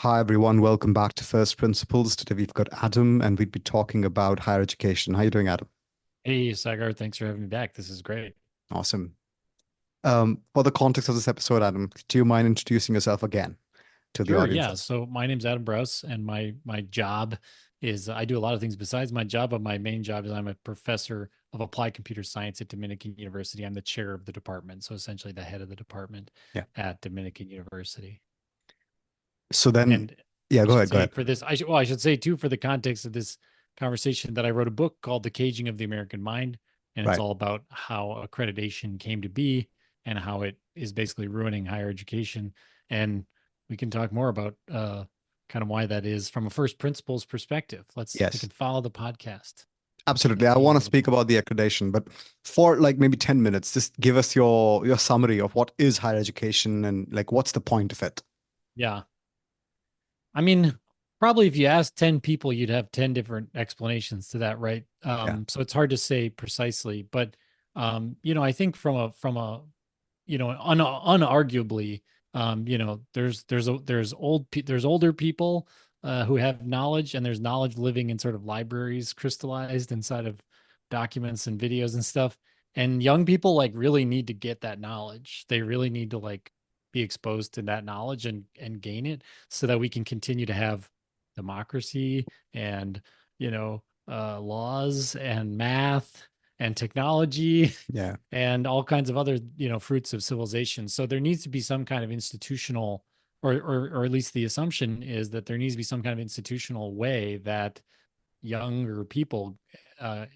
Hi, everyone. Welcome back to First Principles. Today we've got Adam, and we'd be talking about higher education. How you doing, Adam? Hey, Saagar, thanks for having me back. This is great. Awesome. For the context of this episode, Adam, do you mind introducing yourself again to the Sure, audience? yeah. So my name's Adam Braus, and my job is I do a lot of things besides my job, but my main job is I'm a professor of applied computer science at Dominican University. I'm the chair of the department, so essentially the head of the department Yeah. at Dominican University. So then, And yeah, I go should ahead. Go say ahead. for this, I should say too, for the context of this conversation, that I wrote a book called The Caging of the American Mind, and it's Right. all about how accreditation came to be and how it is basically ruining higher education. And we can talk more about kind of why that is from a first principles perspective. We Yes, can follow the podcast and the absolutely. I theme want a to little speak more. about the accreditation, but for like maybe 10 minutes, just give us your summary of what is higher education and like what's the point of it. Yeah. I mean, probably if you asked 10 people, you'd have 10 different explanations to that, right? Yeah. So it's hard to say precisely, but I think unarguably, there's older people who have knowledge, and there's knowledge living in sort of libraries crystallized inside of documents and videos and stuff. And young people like really need to get that knowledge. They really need to like be exposed to that knowledge and gain it so that we can continue to have democracy and laws and math and technology Yeah. and all kinds of other fruits of civilization. So there needs to be some kind of institutional, or at least the assumption is that there needs to be some kind of institutional way that younger people uh,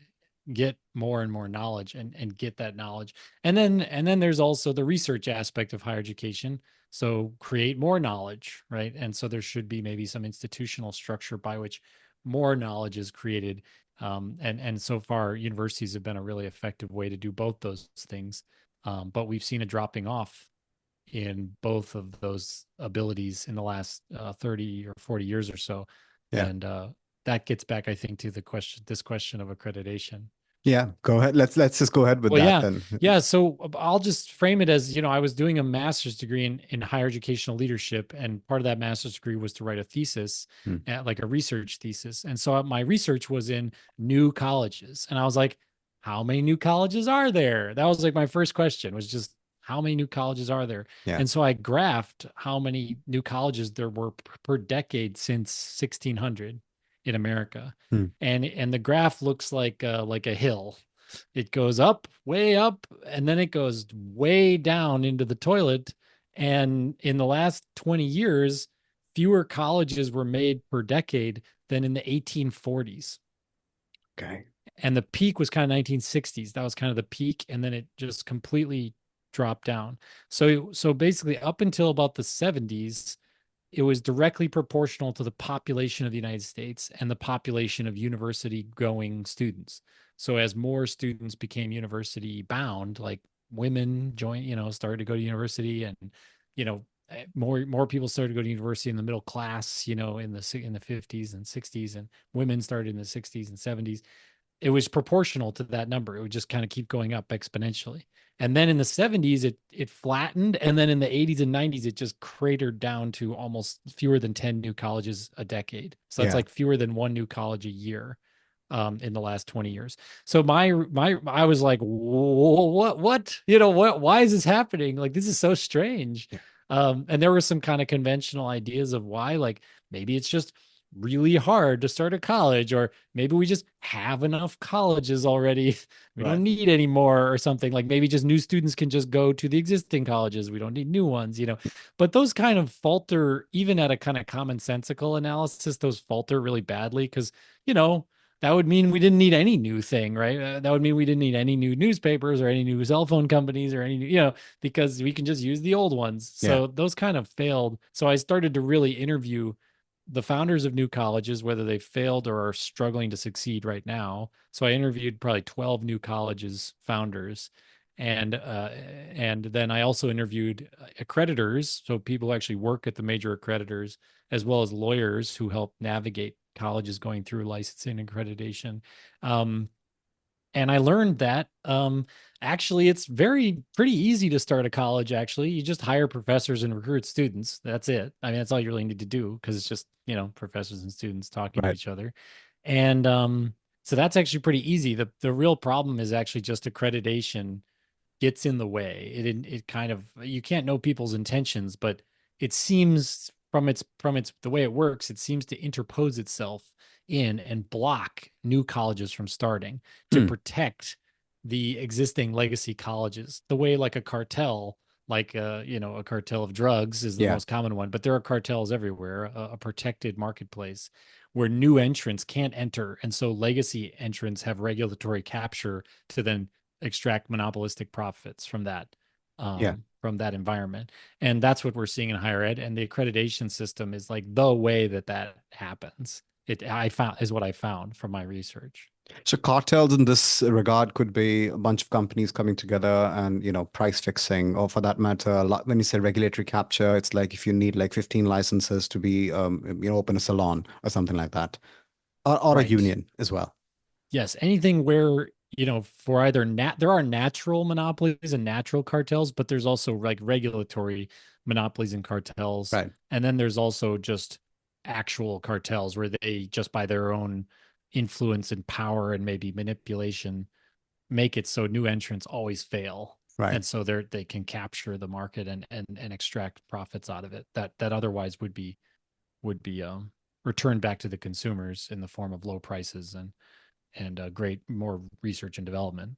get more and more knowledge and get that knowledge. And then there's also the research aspect of higher education. So create more knowledge, right? And so there should be maybe some institutional structure by which more knowledge is created. And so far, universities have been a really effective way to do both those things. But we've seen a dropping off in both of those abilities in the last 30 or 40 years or so. Yeah. And that gets back, I think, to this question of accreditation. Yeah. Go ahead. Let's just go ahead with Well, that yeah, then. yeah. So I'll just frame it as, I was doing a master's degree in higher educational leadership, and part of that master's degree was to write a thesis, Hmm. like a research thesis. And so my research was in new colleges, and I was like, how many new colleges are there? That was like my first question, was just how many new colleges are there? Yeah. And so I graphed how many new colleges there were per decade since 1600 in America, Hmm. and the graph looks like a hill. It goes up, way up, and then it goes way down into the toilet. And in the last 20 years, fewer colleges were made per decade than in the 1840s. Okay. And the peak was kind of 1960s. That was kind of the peak, and then it just completely dropped down. So basically up until about the 70s, it was directly proportional to the population of the United States and the population of university going students. So as more students became university bound, like women started to go to university, and more people started to go to university in the middle class, in the 50s and 60s, and women started in the 60s and 70s. It was proportional to that number. It would just kind of keep going up exponentially. And then in the 70s, it flattened. And then in the 80s and 90s, it just cratered down to almost fewer than 10 new colleges a decade. So that's Yeah. like fewer than one new college a year in the last 20 years. So I was like, what, why is this happening? Like, this is so strange. Yeah. And there were some kind of conventional ideas of why, like maybe it's just really hard to start a college, or maybe we just have enough colleges already. We Right. don't need any more, or something. Like maybe just new students can just go to the existing colleges. We don't need new ones. But those kind of falter, even at a kind of commonsensical analysis, those falter really badly because, you know, that would mean we didn't need any new thing, right? That would mean we didn't need any new newspapers or any new cell phone companies or because we can just use the old ones. Yeah. So those kind of failed. So I started to really interview the founders of new colleges, whether they failed or are struggling to succeed right now. So I interviewed probably 12 new colleges founders. And then I also interviewed accreditors, so people who actually work at the major accreditors, as well as lawyers who help navigate colleges going through licensing and accreditation. Um, And I learned that actually it's pretty easy to start a college. Actually, you just hire professors and recruit students. That's it. I mean, that's all you really need to do, because it's just, professors and students talking to Right. each other. And so that's actually pretty easy. The real problem is actually just accreditation gets in the way. It kind of, you can't know people's intentions, but it seems from its the way it works, it seems to interpose itself in and block new colleges from starting to Hmm. protect the existing legacy colleges. The way like a cartel, like a cartel of drugs is the Yeah. most common one, but there are cartels everywhere, a protected marketplace where new entrants can't enter, and so legacy entrants have regulatory capture to then extract monopolistic profits Yeah. from that environment. And that's what we're seeing in higher ed. And the accreditation system is like the way that happens. It I found is what I found from my research. So cartels in this regard could be a bunch of companies coming together and, price fixing, or for that matter, when you say regulatory capture, it's like if you need like 15 licenses to be, open a salon or something like that, or a Right. union as well. Yes, anything where, for either there are natural monopolies and natural cartels, but there's also like regulatory monopolies and cartels. Right. And then there's also just actual cartels where they just by their own influence and power and maybe manipulation make it so new entrants always fail. Right. And so they can capture the market and extract profits out of it that otherwise would be returned back to the consumers in the form of low prices and great more research and development.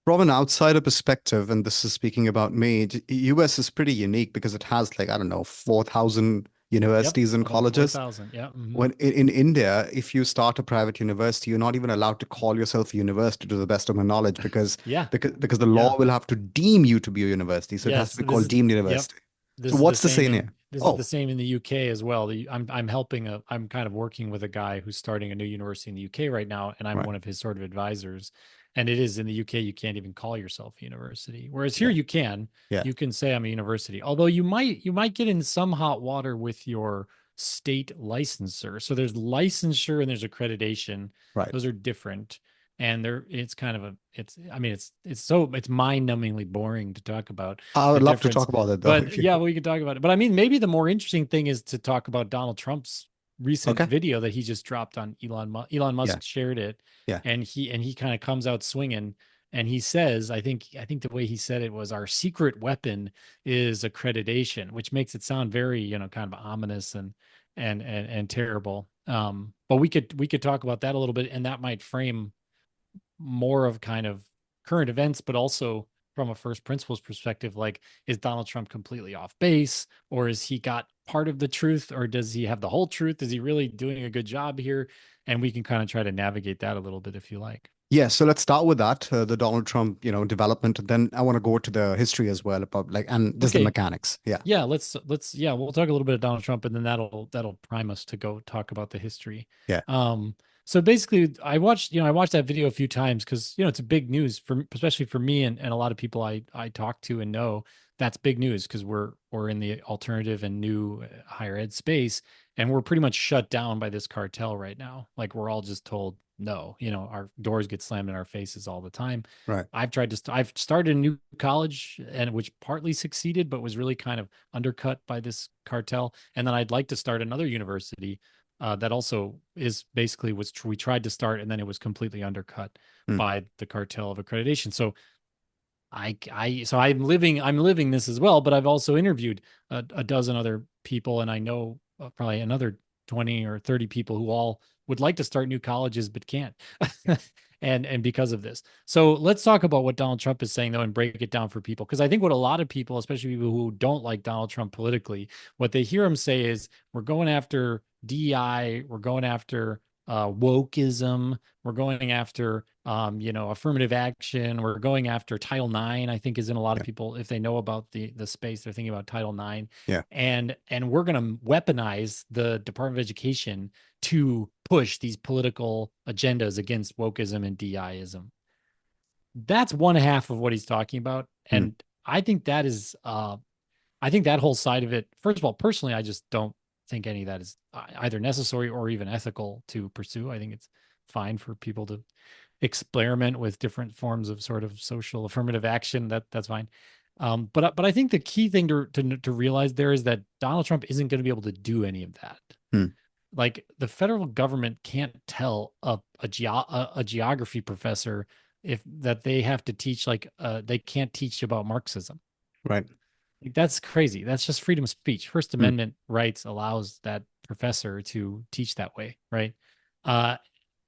From an outsider perspective, and this is speaking about me, US is pretty unique because it has like, I don't know, 4,000 Yep, universities and about colleges. 4,000. Yeah. When in India, if you start a private university, you're not even allowed to call yourself a university to the best of my knowledge, because Yeah. because the Yeah. law will have to deem you to be a university. So it has Yes. to be called deemed Yep. university. So This is the what's the same saying in here? this is the Oh, same in the UK as well. I'm kind of working with a guy who's starting a new university in the UK right now, and I'm right. one of his sort of advisors. And it is in the UK, you can't even call yourself a university. Whereas here Yeah. you can. Yeah. You can say I'm a university. Although you might get in some hot water with your state licensor. So there's licensure and there's accreditation. Right. Those are different. And it's kind of a it's I mean it's mind-numbingly boring to talk about I the would love to difference. talk about it though, But if you yeah, could. we could talk about it. But I mean, maybe the more interesting thing is to talk about Donald Trump's recent Okay. video that he just dropped on Elon Musk. Elon Yeah. Musk shared it, Yeah. and he kind of comes out swinging. And he says, I think the way he said it was, our secret weapon is accreditation, which makes it sound very, kind of ominous and terrible. But we could talk about that a little bit, and that might frame more of kind of current events, but also from a first principles perspective, like, is Donald Trump completely off base, or is he got part of the truth, or does he have the whole truth? Is he really doing a good job here? And we can kind of try to navigate that a little bit if you like. Yeah, so let's start with that, the Donald Trump, development. And then I want to go to the history as well, about like, and just the Okay. mechanics. Yeah. Yeah, yeah, we'll talk a little bit of Donald Trump, and then that'll prime us to go talk about the history. Yeah. Um, so basically, I watched that video a few times because it's a big news especially for me and a lot of people I talk to and know. That's big news because we're in the alternative and new higher ed space, and we're pretty much shut down by this cartel right now. Like, we're all just told no. Our doors get slammed in our faces all the time. Right. I've started a new college, and which partly succeeded, but was really kind of undercut by this cartel. And then I'd like to start another university that also is basically we tried to start, and then it was completely undercut Hmm. by the cartel of accreditation. So I'm living this as well, but I've also interviewed a dozen other people, and I know probably another 20 or 30 people who all would like to start new colleges but can't. And because of this. So let's talk about what Donald Trump is saying, though, and break it down for people, because I think what a lot of people, especially people who don't like Donald Trump politically, what they hear him say is, we're going after DEI, we're going after wokeism, we're going after affirmative action, we're going after Title IX. I think is in a lot of Yeah. people, if they know about the space, they're thinking about Title IX. Yeah. And we're going to weaponize the Department of Education to push these political agendas against wokeism and DIism. That's one half of what he's talking about. Hmm. And I think that is I think that whole side of it, first of all, personally, I just don't think any of that is either necessary or even ethical to pursue. I think it's fine for people to experiment with different forms of sort of social affirmative action, that's fine. But I think the key thing to realize there is that Donald Trump isn't going to be able to do any of that. Hmm. Like the federal government can't tell a geography professor if that they have to teach like they can't teach about Marxism. Right. Like, that's crazy. That's just freedom of speech. First Hmm. Amendment rights allows that professor to teach that way, right? Uh,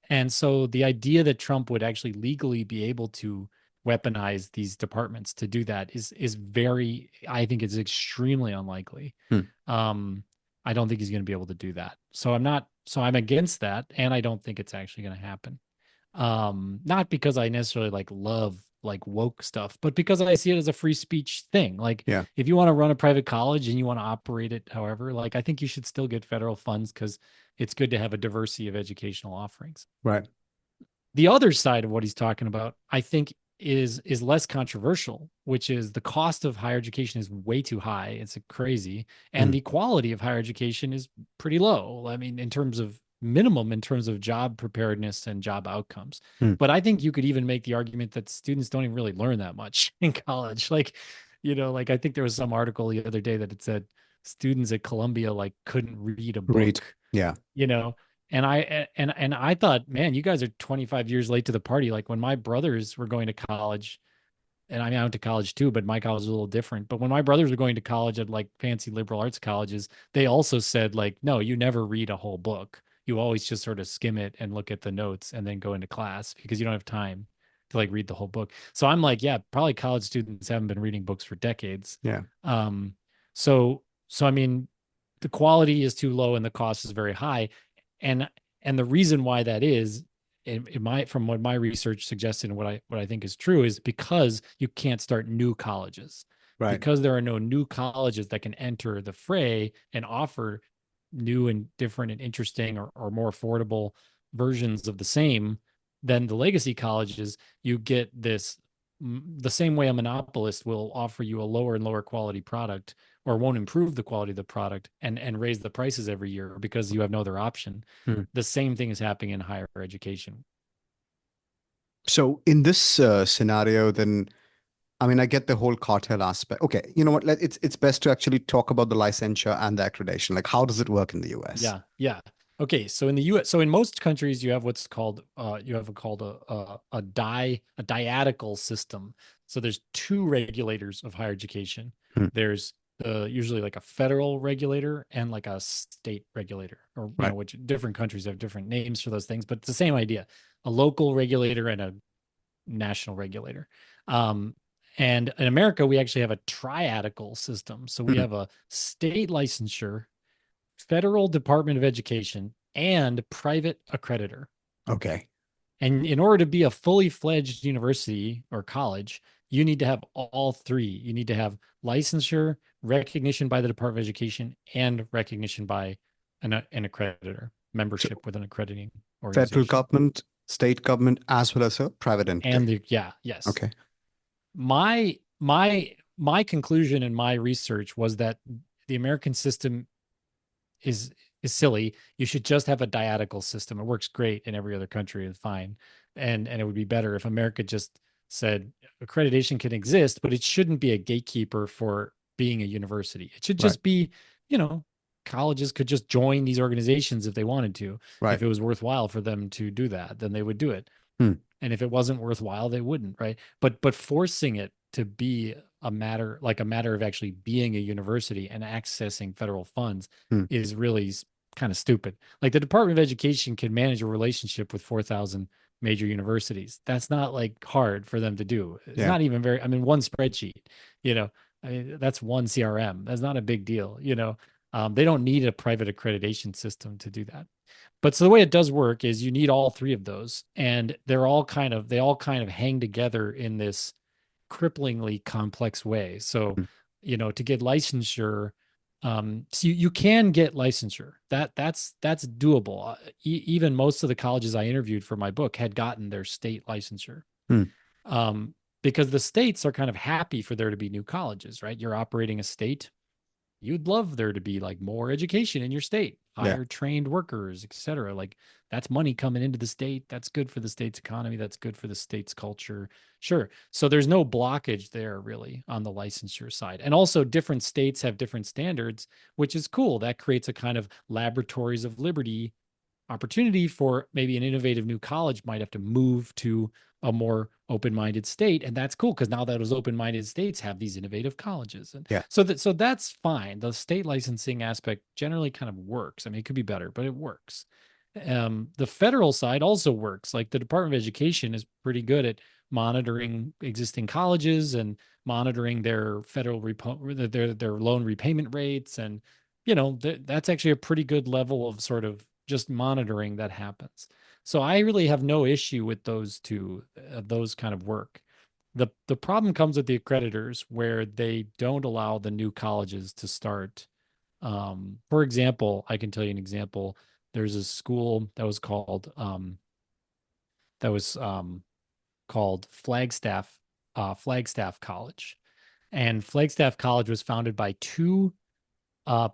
and so the idea that Trump would actually legally be able to weaponize these departments to do that is very, I think it's extremely unlikely. Hmm. Um, I don't think he's going to be able to do that. So I'm against that, and I don't think it's actually going to happen. Not because I necessarily like love like woke stuff, but because I see it as a free speech thing. Like Yeah. if you want to run a private college and you want to operate it however, like I think you should still get federal funds because it's good to have a diversity of educational offerings. Right. The other side of what he's talking about, I think, is less controversial, which is the cost of higher education is way too high. It's crazy, and Hmm. the quality of higher education is pretty low. I mean, in terms of minimum, in terms of job preparedness and job outcomes. Hmm. But I think you could even make the argument that students don't even really learn that much in college. Like, like I think there was some article the other day that it said students at Columbia like couldn't read a Read. book, Yeah. you know and I thought, man, you guys are 25 years late to the party. Like when my brothers were going to college, and I mean I went to college too, but my college was a little different. But when my brothers were going to college at like fancy liberal arts colleges, they also said like, no, you never read a whole book. You always just sort of skim it and look at the notes and then go into class because you don't have time to like read the whole book. So I'm like, yeah, probably college students haven't been reading books for decades. Yeah. Um, so I mean, the quality is too low and the cost is very high, and and the reason why that is, in my from what my research suggested and what I think is true, is because you can't start new colleges, Right. because there are no new colleges that can enter the fray and offer new and different and interesting or more affordable versions of the same. Then the legacy colleges, you get this the same way a monopolist will offer you a lower and lower quality product, or won't improve the quality of the product and raise the prices every year because you have no other option. Hmm. The same thing is happening in higher education. So in this scenario, then I mean, I get the whole cartel aspect. Okay, you know what? It's best to actually talk about the licensure and the accreditation. Like, how does it work in the US? Yeah, yeah. Okay, so in the US, so in most countries, you have what's called a dyadical system. So there's two regulators of higher education. Hmm. There's usually like a federal regulator and like a state regulator, or Right. which different countries have different names for those things, but it's the same idea: a local regulator and a national regulator. Um, and in America, we actually have a triadical system. So we Hmm. have a state licensure, federal Department of Education, and private accreditor. Okay. And in order to be a fully fledged university or college, you need to have all three. You need to have licensure, recognition by the Department of Education, and recognition by an accreditor, So membership with an accrediting federal organization. government, state government, as well as a private And entity. yes. Okay. My conclusion in my research was that the American system is is silly. You should just have a dyadical system. It works great in every other country and fine. And it would be better if America just said accreditation can exist, but it shouldn't be a gatekeeper for being a university. It should Right. just be, you know, colleges could just join these organizations if they wanted to. Right. If it was worthwhile for them to do that, then they would do it. Hmm. And if it wasn't worthwhile, they wouldn't, right? But forcing it to be a matter of actually being a university and accessing federal funds Hmm. is really kind of stupid. Like the Department of Education can manage a relationship with 4,000 major universities. That's not like hard for them to do. It's Yeah. not even very, I mean, one spreadsheet, you know, I mean, that's one CRM. That's not a big deal, you know. They don't need a private accreditation system to do that. But so the way it does work is you need all three of those, and they all kind of hang together in this cripplingly complex way. So, Hmm. to get licensure, so you can get licensure. That's doable. Even most of the colleges I interviewed for my book had gotten their state licensure. Hmm. Um, because the states are kind of happy for there to be new colleges, right? You're operating a state, you'd love there to be like more education in your state, Yeah. higher trained workers, et cetera. Like that's money coming into the state. That's good for the state's economy. That's good for the state's culture. Sure. So there's no blockage there really on the licensure side. And also different states have different standards, which is cool. That creates a kind of laboratories of liberty opportunity for maybe an innovative new college might have to move to a more open-minded state, and that's cool because now that those open-minded states have these innovative colleges, and Yeah. so that's fine. The state licensing aspect generally kind of works. I mean, it could be better, but it works. The federal side also works. Like the Department of Education is pretty good at monitoring existing colleges and monitoring their federal their loan repayment rates, and that's actually a pretty good level of sort of just monitoring that happens. So I really have no issue with those two, those kind of work. The problem comes with the accreditors where they don't allow the new colleges to start. For example, I can tell you an example. There's a school that was called Flagstaff College, and Flagstaff College was founded by two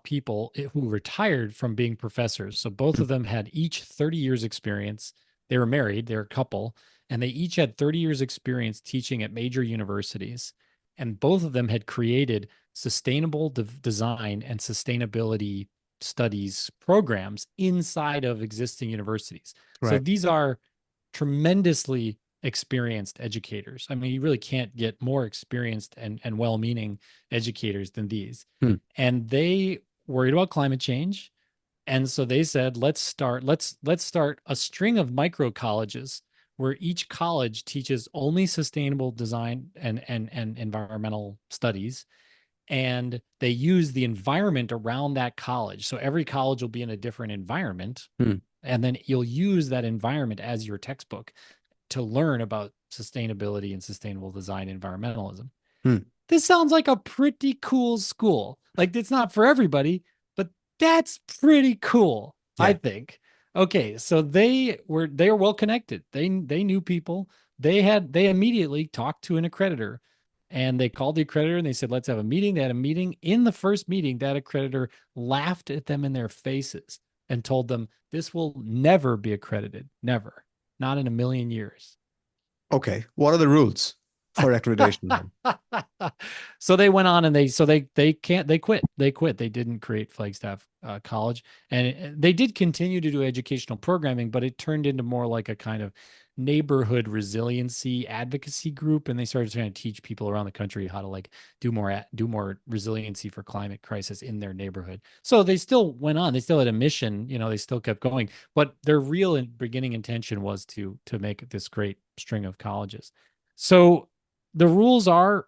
people who retired from being professors. So both Hmm. of them had each 30 years experience. They were married, they're a couple, and they each had 30 years experience teaching at major universities. And both of them had created sustainable design and sustainability studies programs inside of existing universities. So Right. these are tremendously experienced educators. I mean, you really can't get more experienced and well-meaning educators than these. Hmm. And they worried about climate change. And so they said, let's start a string of micro colleges where each college teaches only sustainable design and environmental studies. And they use the environment around that college. So every college will be in a different environment. Hmm. And then you'll use that environment as your textbook to learn about sustainability and sustainable design environmentalism. Hmm. This sounds like a pretty cool school. Like it's not for everybody, but that's pretty cool, I Yeah. think. Okay, so they were well connected. They knew people. They immediately talked to an accreditor, and they called the accreditor and they said, "Let's have a meeting." They had a meeting. In the first meeting, that accreditor laughed at them in their faces and told them, "This will never be accredited. Never. Not in a million years." Okay. What are the rules for accreditation then? So they went on and they quit. They didn't create Flagstaff College, and they did continue to do educational programming, but it turned into more like a kind of neighborhood resiliency advocacy group, and they started trying to teach people around the country how to like do more resiliency for climate crisis in their neighborhood. So they still went on. They still had a mission. They still kept going, but their real beginning intention was to make this great string of colleges. So the rules are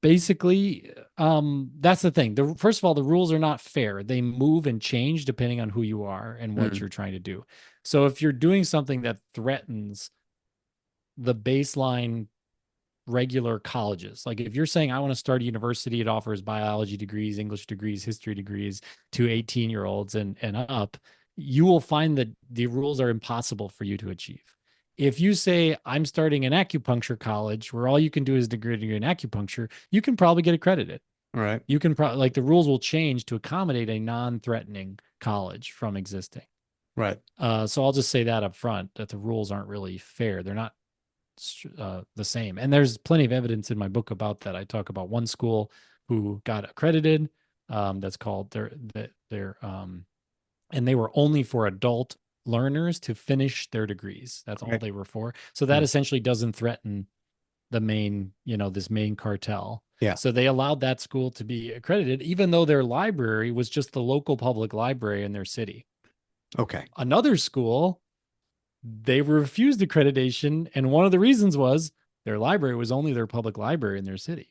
basically that's the thing. First of all, the rules are not fair. They move and change depending on who you are and what Hmm. you're trying to do. So if you're doing something that threatens the baseline regular colleges, like if you're saying I want to start a university, it offers biology degrees, English degrees, history degrees to 18-year-olds and up, you will find that the rules are impossible for you to achieve. If you say I'm starting an acupuncture college where all you can do is degree in acupuncture, you can probably get accredited. All right. You can probably like the rules will change to accommodate a non-threatening college from existing. Right. So I'll just say that up front that the rules aren't really fair. They're not the same. And there's plenty of evidence in my book about that. I talk about one school who got accredited. That's called and they were only for adult learners to finish their degrees. That's all Right. they were for. So that Hmm. essentially doesn't threaten the main, this main cartel. Yeah. So they allowed that school to be accredited, even though their library was just the local public library in their city. Okay. Another school, they refused accreditation. And one of the reasons was their library was only their public library in their city.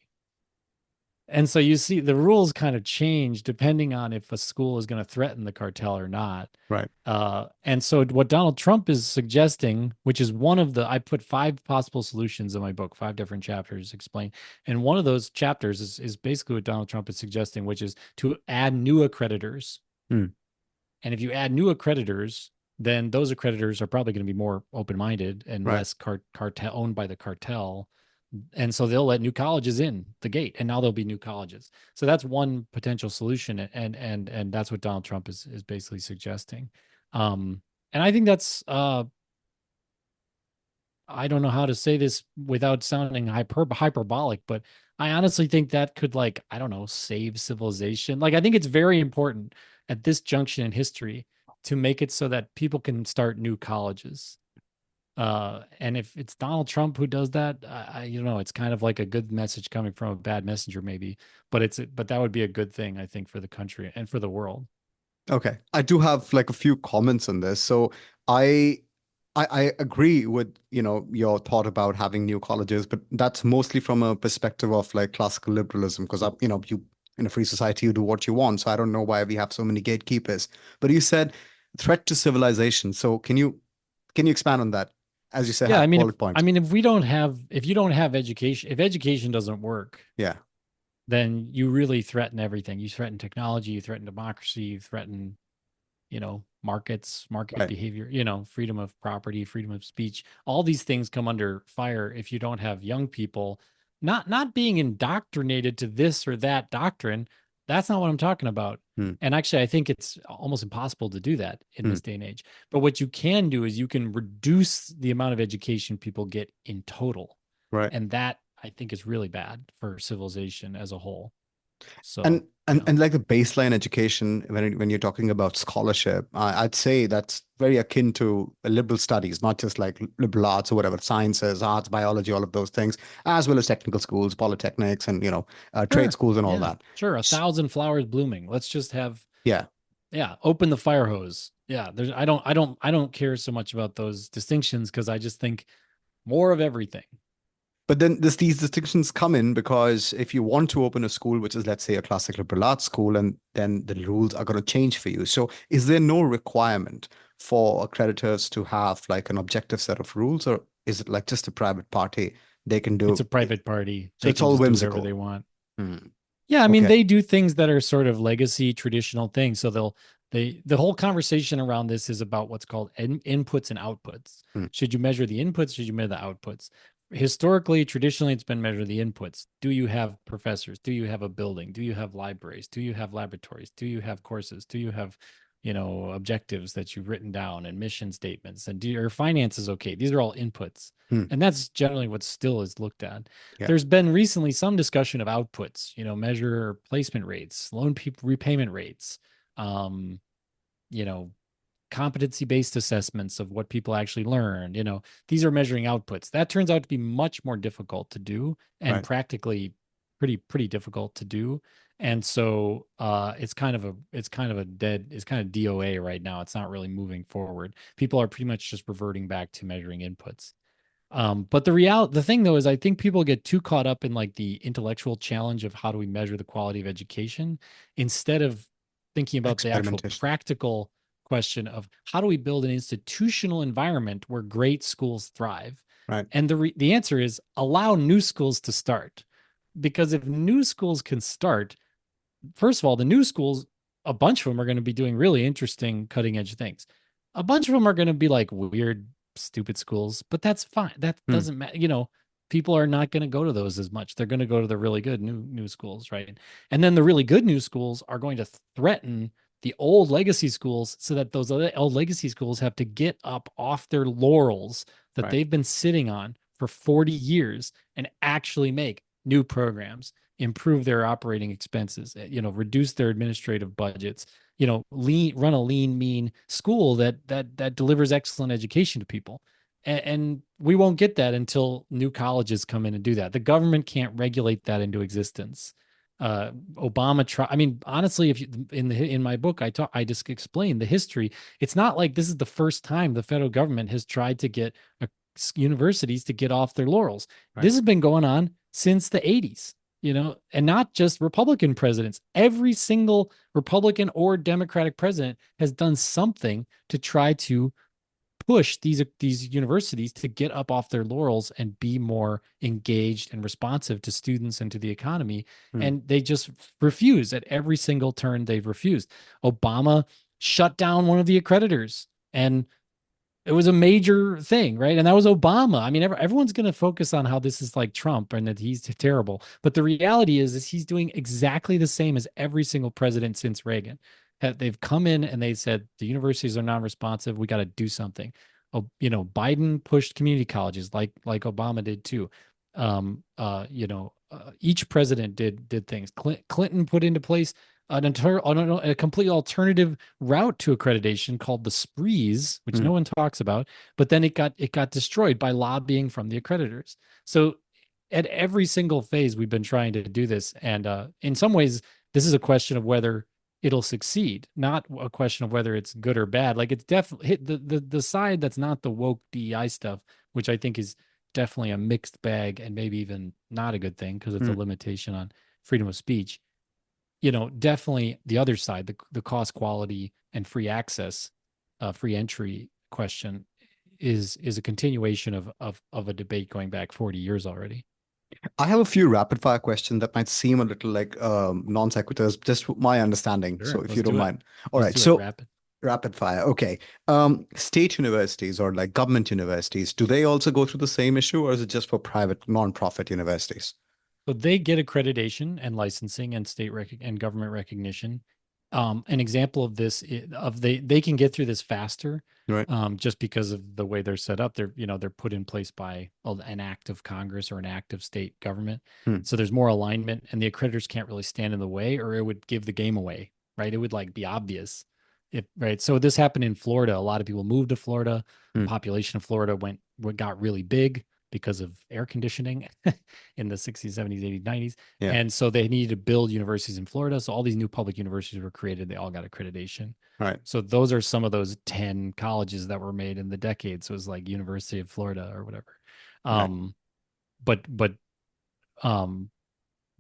And so you see the rules kind of change depending on if a school is going to threaten the cartel or not. Right. And so what Donald Trump is suggesting, which is I put 5 possible solutions in my book, 5 different chapters explain. And one of those chapters is basically what Donald Trump is suggesting, which is to add new accreditors. Hmm. And if you add new accreditors, then those accreditors are probably going to be more open-minded and Right. less cartel owned by the cartel. And so they'll let new colleges in the gate, and now there'll be new colleges. So that's one potential solution, and that's what Donald Trump is basically suggesting. And I think that's I don't know how to say this without sounding hyperbolic, but I honestly think that could, like, I don't know, save civilization. Like, I think it's very important at this junction in history to make it so that people can start new colleges. And if it's Donald Trump who does that, you know, it's kind of like a good message coming from a bad messenger, maybe. But that would be a good thing, I think, for the country and for the world. Okay. I do have like a few comments on this. So I I agree with, your thought about having new colleges, but that's mostly from a perspective of like classical liberalism, because you in a free society you do what you want. So I don't know why we have so many gatekeepers. But you said threat to civilization. So can you expand on that? As you said, Yeah, have I mean, bullet points. if you don't have education, if education doesn't work, Yeah. then you really threaten everything. You threaten technology, you threaten democracy, you threaten, markets, market Right. behavior, freedom of property, freedom of speech. All these things come under fire if you don't have young people not being indoctrinated to this or that doctrine. That's not what I'm talking about. Hmm. And actually, I think it's almost impossible to do that in Hmm. this day and age. But what you can do is you can reduce the amount of education people get in total. Right. And that, I think, is really bad for civilization as a whole. And So, and and like the baseline education, when you're talking about scholarship, I'd say that's very akin to liberal studies, not just like liberal arts or whatever, sciences, arts, biology, all of those things, as well as technical schools, polytechnics, and trade sure. schools and all Yeah. that. Sure. A S- thousand flowers blooming. Let's just have, Yeah. yeah, open the fire hose. Yeah. I don't care so much about those distinctions because I just think more of everything. But then these distinctions come in because if you want to open a school, which is, let's say, a classic liberal arts school, and then the rules are going to change for you. So is there no requirement for accreditors to have like an objective set of rules, or is it like just a private party they can It's do a it? private party. So They it's can all just do whatever whimsical. they want. Hmm. Yeah, I mean, Okay. they do things that are sort of legacy traditional things. So the whole conversation around this is about what's called inputs and outputs. Hmm. Should you measure the inputs? Should you measure the outputs? Historically, traditionally, it's been measure the inputs. Do you have professors? Do you have a building? Do you have libraries? Do you have laboratories? Do you have courses? Do you have, objectives that you've written down and mission statements? And do your finances okay? These are all inputs. Hmm. And that's generally what still is looked at. Yeah. There's been recently some discussion of outputs, measure placement rates, loan repayment rates, um, you know, competency based assessments of what people actually learned. These are measuring outputs. That turns out to be much more difficult to do and Right. practically pretty difficult to do. And so it's kind of DOA right now. It's not really moving forward. People are pretty much just reverting back to measuring inputs. But the thing though is I think people get too caught up in like the intellectual challenge of how do we measure the quality of education instead of thinking about the actual Experimentation. practical question of how do we build an institutional environment where great schools thrive? Right. And the answer is allow new schools to start. Because if new schools can start, first of all, the new schools, a bunch of them are going to be doing really interesting cutting edge things. A bunch of them are going to be like weird, stupid schools, but that's fine. That Hmm. doesn't matter. People are not going to go to those as much. They're going to go to the really good new schools, right? And then the really good new schools are going to threaten the old legacy schools so that those other old legacy schools have to get up off their laurels that Right. they've been sitting on for 40 years and actually make new programs, improve their operating expenses, reduce their administrative budgets, run a lean, mean school that delivers excellent education to people. And we won't get that until new colleges come in and do that. The government can't regulate that into existence. Obama try. I mean, honestly, if you in my book, I just explained the history. It's not like this is the first time the federal government has tried to get universities to get off their laurels. Right. This has been going on since the 80s, and not just Republican presidents. Every single Republican or Democratic president has done something to try to push these universities to get up off their laurels and be more engaged and responsive to students and to the economy. Hmm. And they just refuse at every single turn. They've refused. Obama shut down one of the accreditors, and It was a major thing, right? And that was Obama. I mean, everyone's going to focus on how this is like Trump and that he's terrible. But the reality is he's doing exactly the same as every single president since Reagan. They've come in and they said the universities are non-responsive. We got to do something. Oh, Biden pushed community colleges like Obama did too. Each president did things. Clinton put into place a complete alternative route to accreditation called the sprees, which Hmm. no one talks about, but then it got destroyed by lobbying from the accreditors. So at every single phase, we've been trying to do this, and in some ways, this is a question of whether it'll succeed, not a question of whether it's good or bad. Like it's definitely hit the side that's not the woke DEI stuff, which I think is definitely a mixed bag and maybe even not a good thing because it's a Hmm. limitation on freedom of speech. Definitely the other side, the cost, quality, and free access, free entry question is a continuation of a debate going back 40 years already. I have a few rapid fire questions that might seem a little like non sequiturs, just my understanding. So Sure, if let's you don't do it. mind. All Let's right. do it So rapid. rapid fire. Okay. State universities or like government universities, do they also go through the same issue, or is it just for private non-profit universities? So they get accreditation and licensing and and government recognition. An example of this they can get through this faster, Right. just because of the way they're set up. They're put in place by an act of Congress or an act of state government. Hmm. So there's more alignment, and the accreditors can't really stand in the way, or it would give the game away, right? It would like be obvious, if right. So this happened in Florida. A lot of people moved to Florida. Hmm. Population of Florida got really big because of air conditioning in the 60s, 70s, 80s, 90s. Yeah. And so they needed to build universities in Florida. So all these new public universities were created. They all got accreditation. Right. So those are some of those 10 colleges that were made in the decades. So it was like University of Florida or whatever. Right. Um, but but um,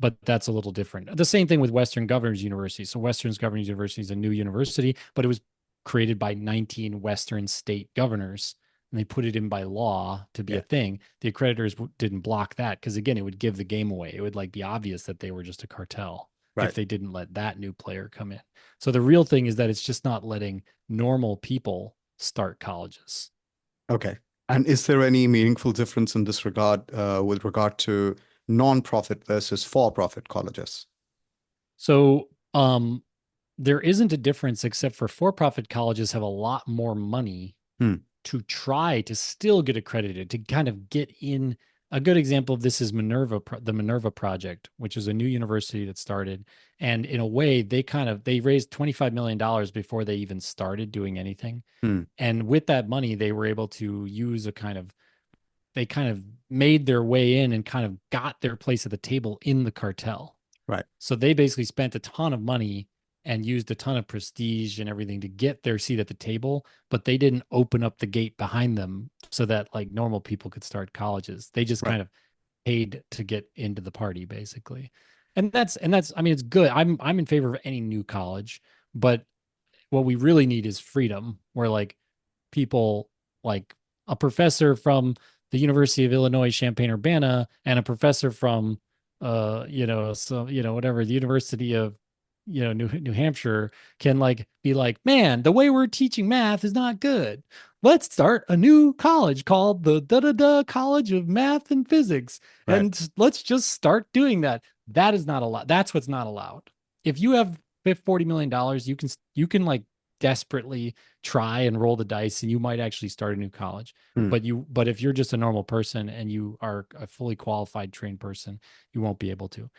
but that's a little different. The same thing with Western Governors University. So Western Governors University is a new university, but it was created by 19 Western state governors, and they put it in by law to be Yeah. a thing. The accreditors didn't block that because again, it would give the game away. It would like be obvious that they were just a cartel if Right. they didn't let that new player come in. So the real thing is that it's just not letting normal people start colleges. Okay. And is there any meaningful difference in this regard with regard to non-profit versus for-profit colleges? So there isn't a difference except for-profit colleges have a lot more money Hmm. to try to still get accredited, to kind of get in. A good example of this is the Minerva Project, which is a new university that started. And in a way, they raised $25 million before they even started doing anything. Hmm. And with that money, they were able to use they kind of made their way in and kind of got their place at the table in the cartel. Right. So they basically spent a ton of money and used a ton of prestige and everything to get their seat at the table, but they didn't open up the gate behind them so that like normal people could start colleges. They just Right. kind of paid to get into the party basically. And that's I mean it's good. I'm in favor of any new college, but what we really need is freedom where like people like a professor from the University of Illinois Champaign-Urbana and a professor from whatever the University of New Hampshire can like be like, man, the way we're teaching math is not good. Let's start a new college called the da da da College of Math and Physics, Right. and let's just start doing that. That is not allowed. That's what's not allowed. If you have $40 million, you can like desperately try and roll the dice, and you might actually start a new college. Hmm. But if you're just a normal person and you are a fully qualified trained person, you won't be able to.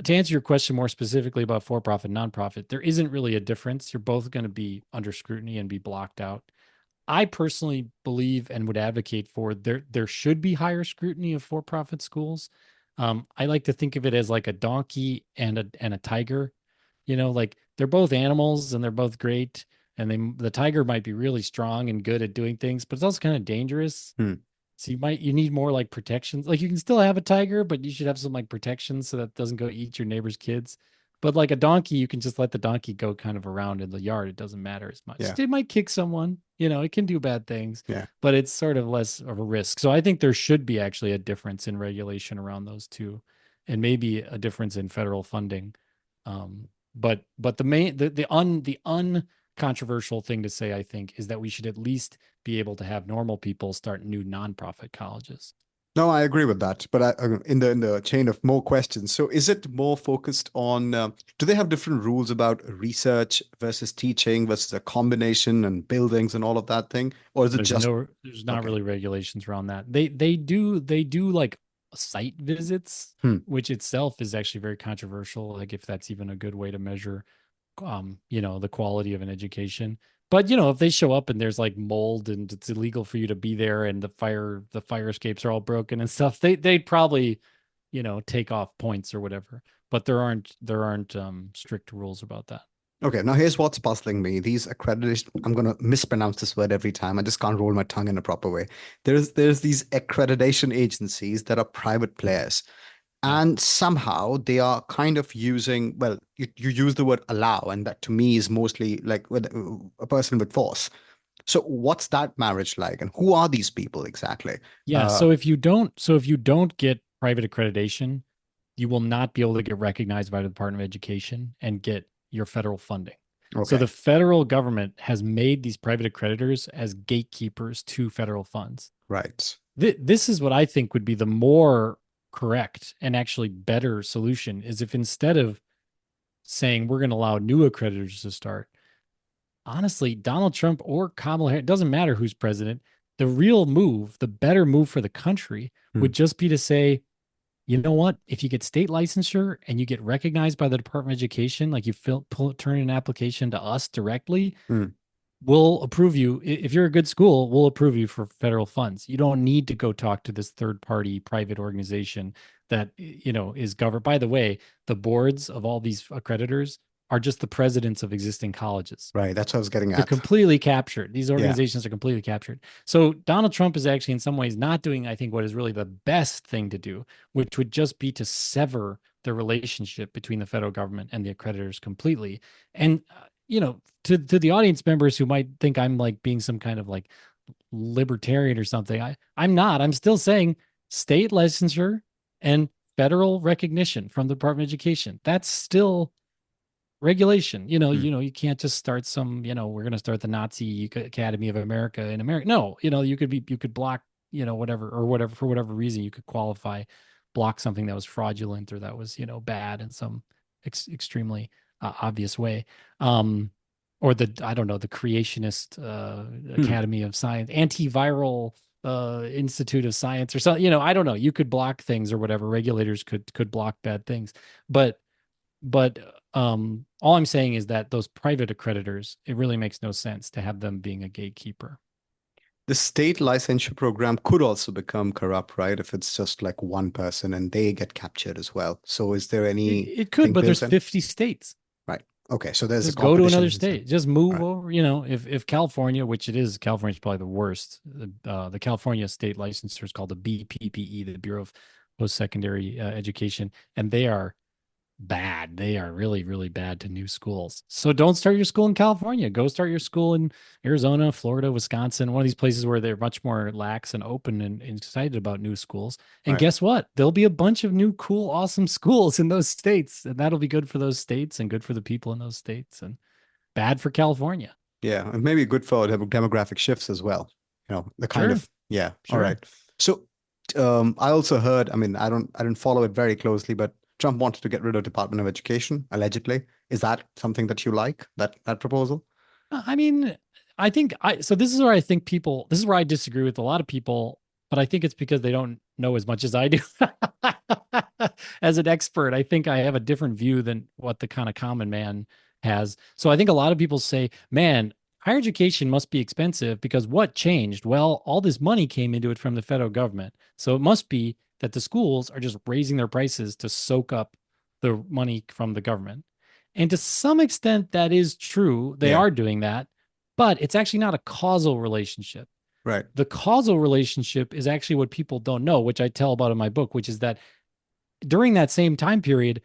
To answer your question more specifically about for profit, nonprofit, there isn't really a difference. You're both going to be under scrutiny and be blocked out. I personally believe and would advocate for there should be higher scrutiny of for profit schools. I like to think of it as like a donkey and a tiger. Like they're both animals and they're both great. And the tiger might be really strong and good at doing things, but it's also kind of dangerous. Hmm. So you need more like protections. Like you can still have a tiger, but you should have some like protections so that it doesn't go eat your neighbor's kids. But like a donkey, you can just let the donkey go kind of around in the yard. It doesn't matter as much. Yeah. It might kick someone, it can do bad things, Yeah. but it's sort of less of a risk. So I think there should be actually a difference in regulation around those two, and maybe a difference in federal funding. But the main the controversial thing to say, I think, is that we should at least be able to have normal people start new nonprofit colleges. No, I agree with that. But in the chain of more questions, so is it more focused on? Do they have different rules about research versus teaching versus a combination and buildings and all of that thing, or is it just There's not okay? really regulations around that. They do like site visits, Hmm. which itself is actually very controversial. Like if that's even a good way to measure the quality of an education. But if they show up and there's like mold and it's illegal for you to be there and the fire escapes are all broken and stuff, they'd probably, take off points or whatever. But there aren't strict rules about that. Okay, now here's what's puzzling me. These accreditation, I'm gonna mispronounce this word every time. I just can't roll my tongue in a proper way. There's these accreditation agencies that are private players. Yeah. And somehow they are kind of using, well, you use the word allow, and that to me is mostly like with a person with force. So what's that marriage like? And who are these people exactly? Yeah, Uh, so if you don't get private accreditation, you will not be able to get recognized by the Department of Education and get your federal funding. So okay, the federal government has made these private accreditors as gatekeepers to federal funds. right, This is what I think would be the more correct and actually better solution is if instead of saying we're going to allow new accreditors to start, honestly, Donald Trump or Kamala Harris, it doesn't matter who's president. The real move, the better move for the country hmm, would just be to say, you know what? If you get state licensure and you get recognized by the Department of Education, like turn in an application to us directly, hmm, we'll approve you. If you're a good school, we'll approve you for federal funds. You don't need to go talk to this third party private organization that, is governed. By the way, the boards of all these accreditors are just the presidents of existing colleges. right. That's what I was getting They're at. completely captured. These Yeah, organizations are completely captured. So Donald Trump is actually in some ways not doing, I think, what is really the best thing to do, which would just be to sever the relationship between the federal government and the accreditors completely. And to the audience members who might think I'm like being some kind of like libertarian or something, I'm not. I'm still saying state licensure and federal recognition from the Department of Education. That's still regulation. hmm, You can't just start some, we're going to start the Nazi Academy of America in America. No, you could block, whatever or whatever for whatever reason you could block something that was fraudulent or that was, bad in some extremely obvious way. Or I don't know, the creationist hmm. Academy of Science, antiviral Institute of Science or something, I don't know. You could block things or whatever. Regulators could block bad things. But but all I'm saying is that those private accreditors, it really makes no sense to have them being a gatekeeper. The state licensure program could also become corrupt, right? If it's just like one person and they get captured as well. So is there It could, anything but there's built in? 50 states. Right. Okay. So there's a Just go to competition another within state. state. Just All move right. over. If California, which it is, California is probably the worst. The California state licensure is called the BPPE, the Bureau of Post-Secondary Education, and they are bad. They are really, really bad to new schools. So don't start your school in California. Go start your school in Arizona, Florida, Wisconsin, one of these places where they're much more lax and open and excited about new schools. And Right. guess what? There'll be a bunch of new, cool, awesome schools in those states. And that'll be good for those states and good for the people in those states and bad for California. Yeah. And maybe good for demographic shifts as well. The kind Sure. of, yeah. All Sure. right. So I also heard, I mean, I don't follow it very closely, but Trump wanted to get rid of Department of Education, allegedly. Is that something that you like, that proposal? I mean, I think so this is where I think this is where I disagree with a lot of people, but I think it's because they don't know as much as I do. As an expert, I think I have a different view than what the kind of common man has. So I think a lot of people say, man, higher education must be expensive because what changed? Well, all this money came into it from the federal government. So it must be that the schools are just raising their prices to soak up the money from the government. And to some extent, that is true. They Yeah. are doing that, but it's actually not a causal relationship. Right. The causal relationship is actually what people don't know, which I tell about in my book, which is that during that same time period,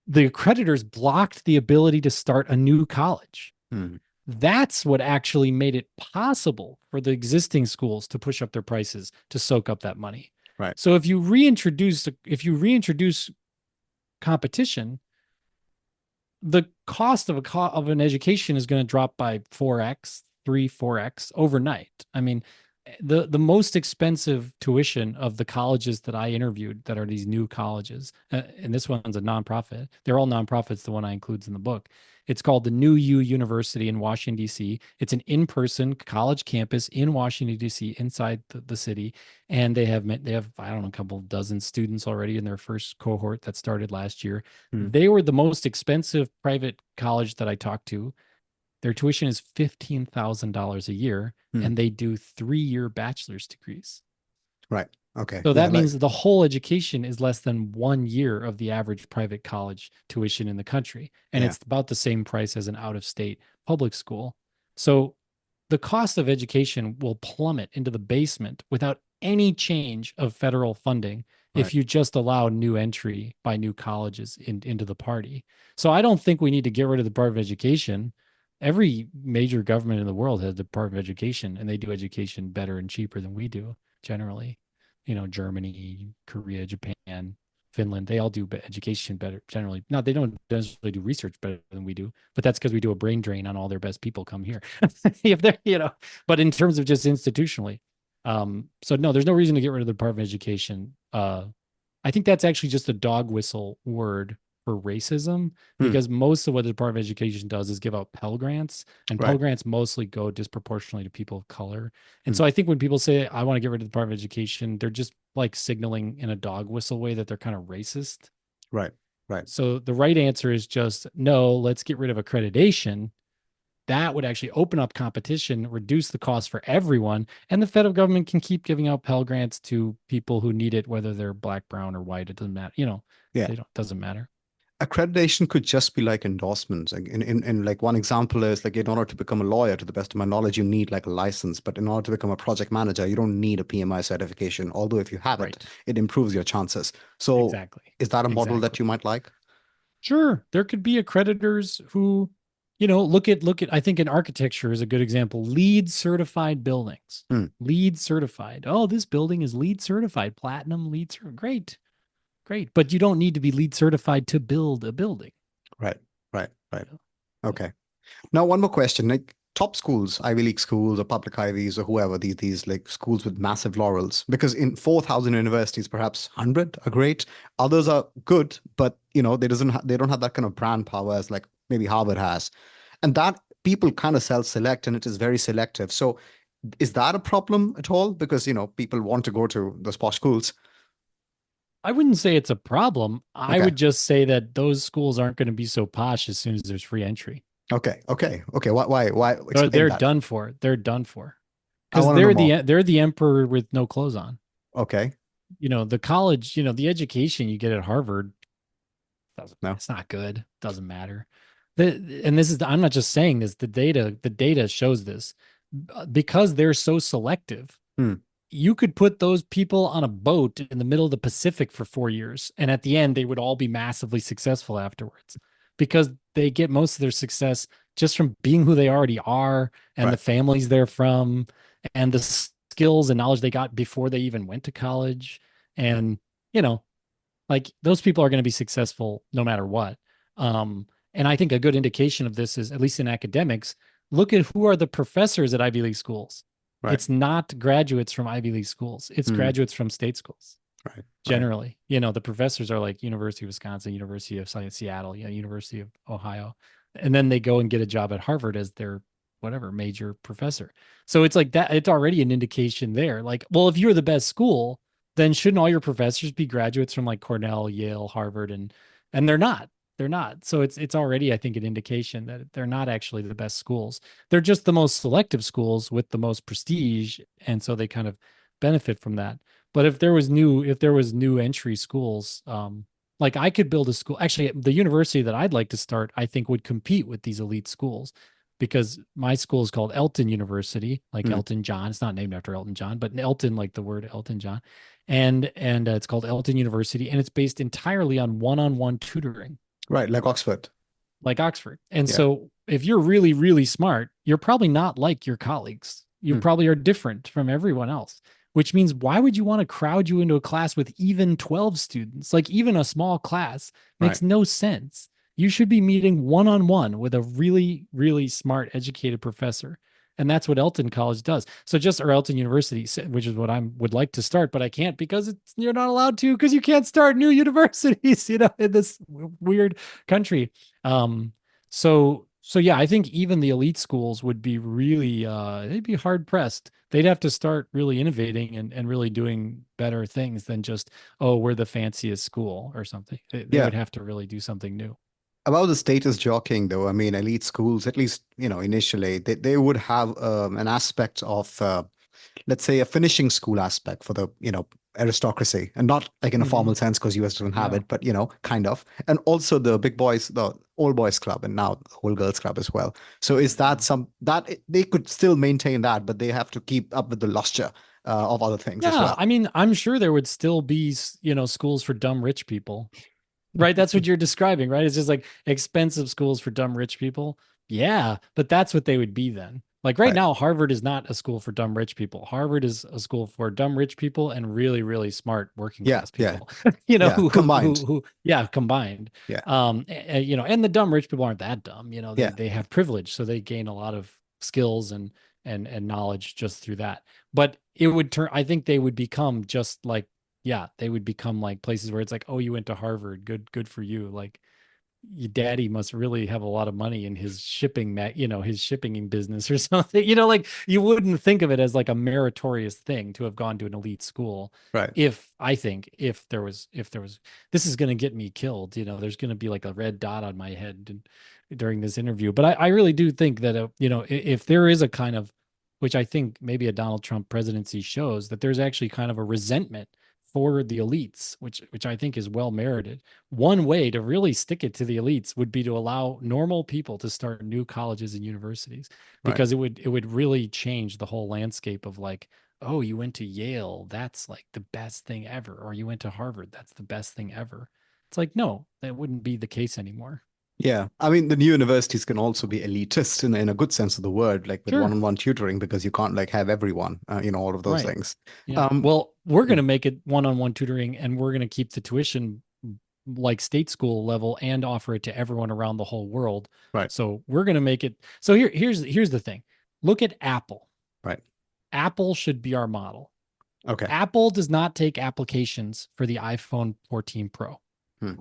the accreditors blocked the ability to start a new college. Hmm. That's what actually made it possible for the existing schools to push up their prices to soak up that money. Right. So if you reintroduce competition, the cost of of an education is going to drop by 4x, 4x overnight. I mean, the most expensive tuition of the colleges that I interviewed that are these new colleges, and this one's a nonprofit. They're all nonprofits. The one I includes in the book. It's called the New U University in Washington D.C. It's an in-person college campus in Washington D.C. inside the city, and they have I don't know a couple dozen students already in their first cohort that started last year. Hmm. They were the most expensive private college that I talked to. Their tuition is $15,000 a year, Hmm. and they do 3-year bachelor's degrees. Right. Okay. So Yeah. that Like, means the whole education is less than 1 year of the average private college tuition in the country. And yeah. it's about the same price as an out of state public school. So the cost of education will plummet into the basement without any change of federal funding Right. if you just allow new entry by new colleges into the party. So I don't think we need to get rid of the Department of Education. Every major government in the world has a Department of Education, and they do education better and cheaper than we do generally. Germany, Korea, Japan, Finland, they all do education better generally. Now, they don't necessarily do research better than we do, but that's because we do a brain drain on all their best people come here. If they're, but in terms of just institutionally. So no, there's no reason to get rid of the Department of Education. I think that's actually just a dog whistle word for racism, Hmm. because most of what the Department of Education does is give out Pell Grants, and Pell Right. Grants mostly go disproportionately to people of color. And Hmm. so I think when people say, I want to get rid of the Department of Education, they're just like signaling in a dog whistle way that they're kind of racist. Right. Right. So the right answer is just no, let's get rid of accreditation. That would actually open up competition, reduce the cost for everyone, and the federal government can keep giving out Pell Grants to people who need it, whether they're black, brown, or white. It doesn't matter. Yeah. They don't, doesn't matter. Accreditation could just be like endorsements. Like in like one example is like in order to become a lawyer, to the best of my knowledge, you need like a license. But in order to become a project manager, you don't need a PMI certification. Although if you have it, Right. it improves your chances. So Exactly. is that a model that Exactly. you might like? Sure. There could be accreditors who, look at, I think in architecture is a good example. LEED certified buildings. Hmm. LEED certified. Oh, this building is LEED certified, platinum LEED certified. Great. Great. But you don't need to be LEED certified to build a building. Right. Right. Right. Yeah. Okay. Now, one more question. Like top schools, Ivy League schools or public Ivies or whoever, these like schools with massive laurels, because in 4,000 universities, perhaps 100 are great. Others are good, but they don't have that kind of brand power as like maybe Harvard has. And that people kind of self-select and it is very selective. So is that a problem at all? Because, people want to go to those posh schools. I wouldn't say it's a problem. I Okay. would just say that those schools aren't going to be so posh as soon as there's free entry. Okay. Okay. Okay. Why? They're, Explain they're that. done for. They're done for. I Because want to know more. they're the emperor with no clothes on. Okay. The college, the education you get at Harvard doesn't, No. it's not good. Doesn't matter. And this is, I'm not just saying this, the data shows this. Because they're so selective. Hmm. You could put those people on a boat in the middle of the Pacific for 4 years, and at the end, they would all be massively successful afterwards, because they get most of their success just from being who they already are, and the Right. families they're from, and the skills and knowledge they got before they even went to college. And, you know, like those people are going to be successful no matter what. And I think a good indication of this is, at least in academics, look at who are the professors at Ivy League schools. Right. It's not graduates from Ivy League schools. It's Hmm. graduates from state schools. Right. Right. Generally, the professors are like University of Wisconsin, University of Seattle, University of Ohio, and then they go and get a job at Harvard as their whatever major professor. So it's like that. It's already an indication there. Like, well, if you're the best school, then shouldn't all your professors be graduates from like Cornell, Yale, Harvard, and they're not. They're not. So it's already, I think, an indication that they're not actually the best schools. They're just the most selective schools with the most prestige, and so they kind of benefit from that. But if there was new entry schools, like I could build a school. Actually, the university that I'd like to start, I think, would compete with these elite schools, because my school is called Elton University, like Hmm. Elton John. It's not named after Elton John, but Elton, like the word Elton John, and it's called Elton University, and it's based entirely on one-on-one tutoring, Right. Like Oxford. like Oxford. And Yeah. so if you're really, really smart, you're probably not like your colleagues. You Hmm. probably are different from everyone else, which means why would you want to crowd you into a class with even 12 students? Like even a small class Right. makes no sense. You should be meeting one-on-one with a really, really smart, educated professor. And that's what Elton College does. So just or Elton University, which is what I would like to start, but I can't because you're not allowed to because you can't start new universities, in this weird country. So yeah, I think even the elite schools would be really they'd be hard pressed. They'd have to start really innovating and really doing better things than just, oh, we're the fanciest school or something. They Yeah. would have to really do something new. About the status jockeying, though, I mean, elite schools, at least, initially, they would have an aspect of, let's say, a finishing school aspect for the, aristocracy, and not like in a Hmm. formal sense because US doesn't have Yeah. it, but, kind of. And also the big boys, the all boys club, and now the whole girls club as well. So is that Mhm. some that they could still maintain that, but they have to keep up with the luster of other things as Yeah, well. I mean, I'm sure there would still be, schools for dumb rich people. Right? That's what you're describing, right? It's just like expensive schools for dumb rich people. Yeah, but that's what they would be then. Like right Right. now, Harvard is not a school for dumb rich people. Harvard is a school for dumb rich people and really, really smart working Yeah. class Yeah. people. Yeah. Combined. Yeah, combined. Yeah. And the dumb rich people aren't that dumb. They Yeah. they have privilege, so they gain a lot of skills and knowledge just through that. But it would turn. I think they would become just like yeah, they would become like places where it's like, oh, you went to Harvard, good for you. Like your daddy must really have a lot of money in his his shipping business or something. Like you wouldn't think of it as like a meritorious thing to have gone to an elite school. Right. If I think if there was this is going to get me killed, there's going to be like a red dot on my head during this interview. But I really do think that if there is a kind of which I think maybe a Donald Trump presidency shows that there's actually kind of a resentment for the elites, which I think is well merited. One way to really stick it to the elites would be to allow normal people to start new colleges and universities Right. because it would really change the whole landscape of like, oh, you went to Yale, that's like the best thing ever, or you went to Harvard, that's the best thing ever. It's like, no, that wouldn't be the case anymore. Yeah, I mean, the new universities can also be elitist in a good sense of the word, like with Sure. one-on-one tutoring, because you can't like have everyone, all of those Right. things. Yeah. Um, Well, we're going mm, to make it one-on-one tutoring and we're going to keep the tuition like state school level and offer it to everyone around the whole world. right, So we're going to make it. So here's the thing. Look at Apple. right. Apple should be our model. Okay. Apple does not take applications for the iPhone 14 Pro. Hmm.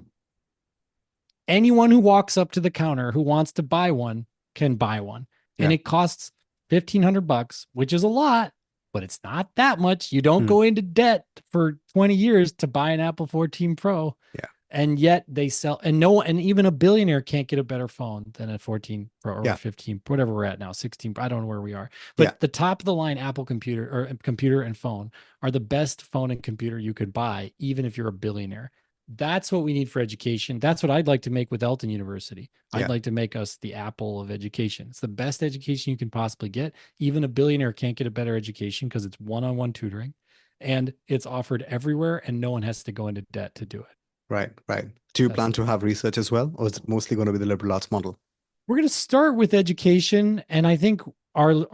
Anyone who walks up to the counter who wants to buy one can buy one. And Yeah. it costs $1,500, which is a lot, but it's not that much. You don't Hmm. go into debt for 20 years to buy an Apple 14 Pro. Yeah. And yet they sell, and no, and even a billionaire can't get a better phone than a 14 Pro or Yeah. 15, whatever we're at now, 16. I don't know where we are, Yeah. but the top of the line Apple computer and phone are the best phone and computer you could buy, even if you're a billionaire. That's what we need for education. That's what I'd like to make with Elton University. I'd Yeah. like to make us the Apple of education. It's the best education you can possibly get. Even a billionaire can't get a better education because it's one-on-one tutoring and it's offered everywhere and no one has to go into debt to do it. Right. Right. Do you That's plan the to thing. have research as well, or is it mostly going to be the liberal arts model? We're going to start with education, and I think our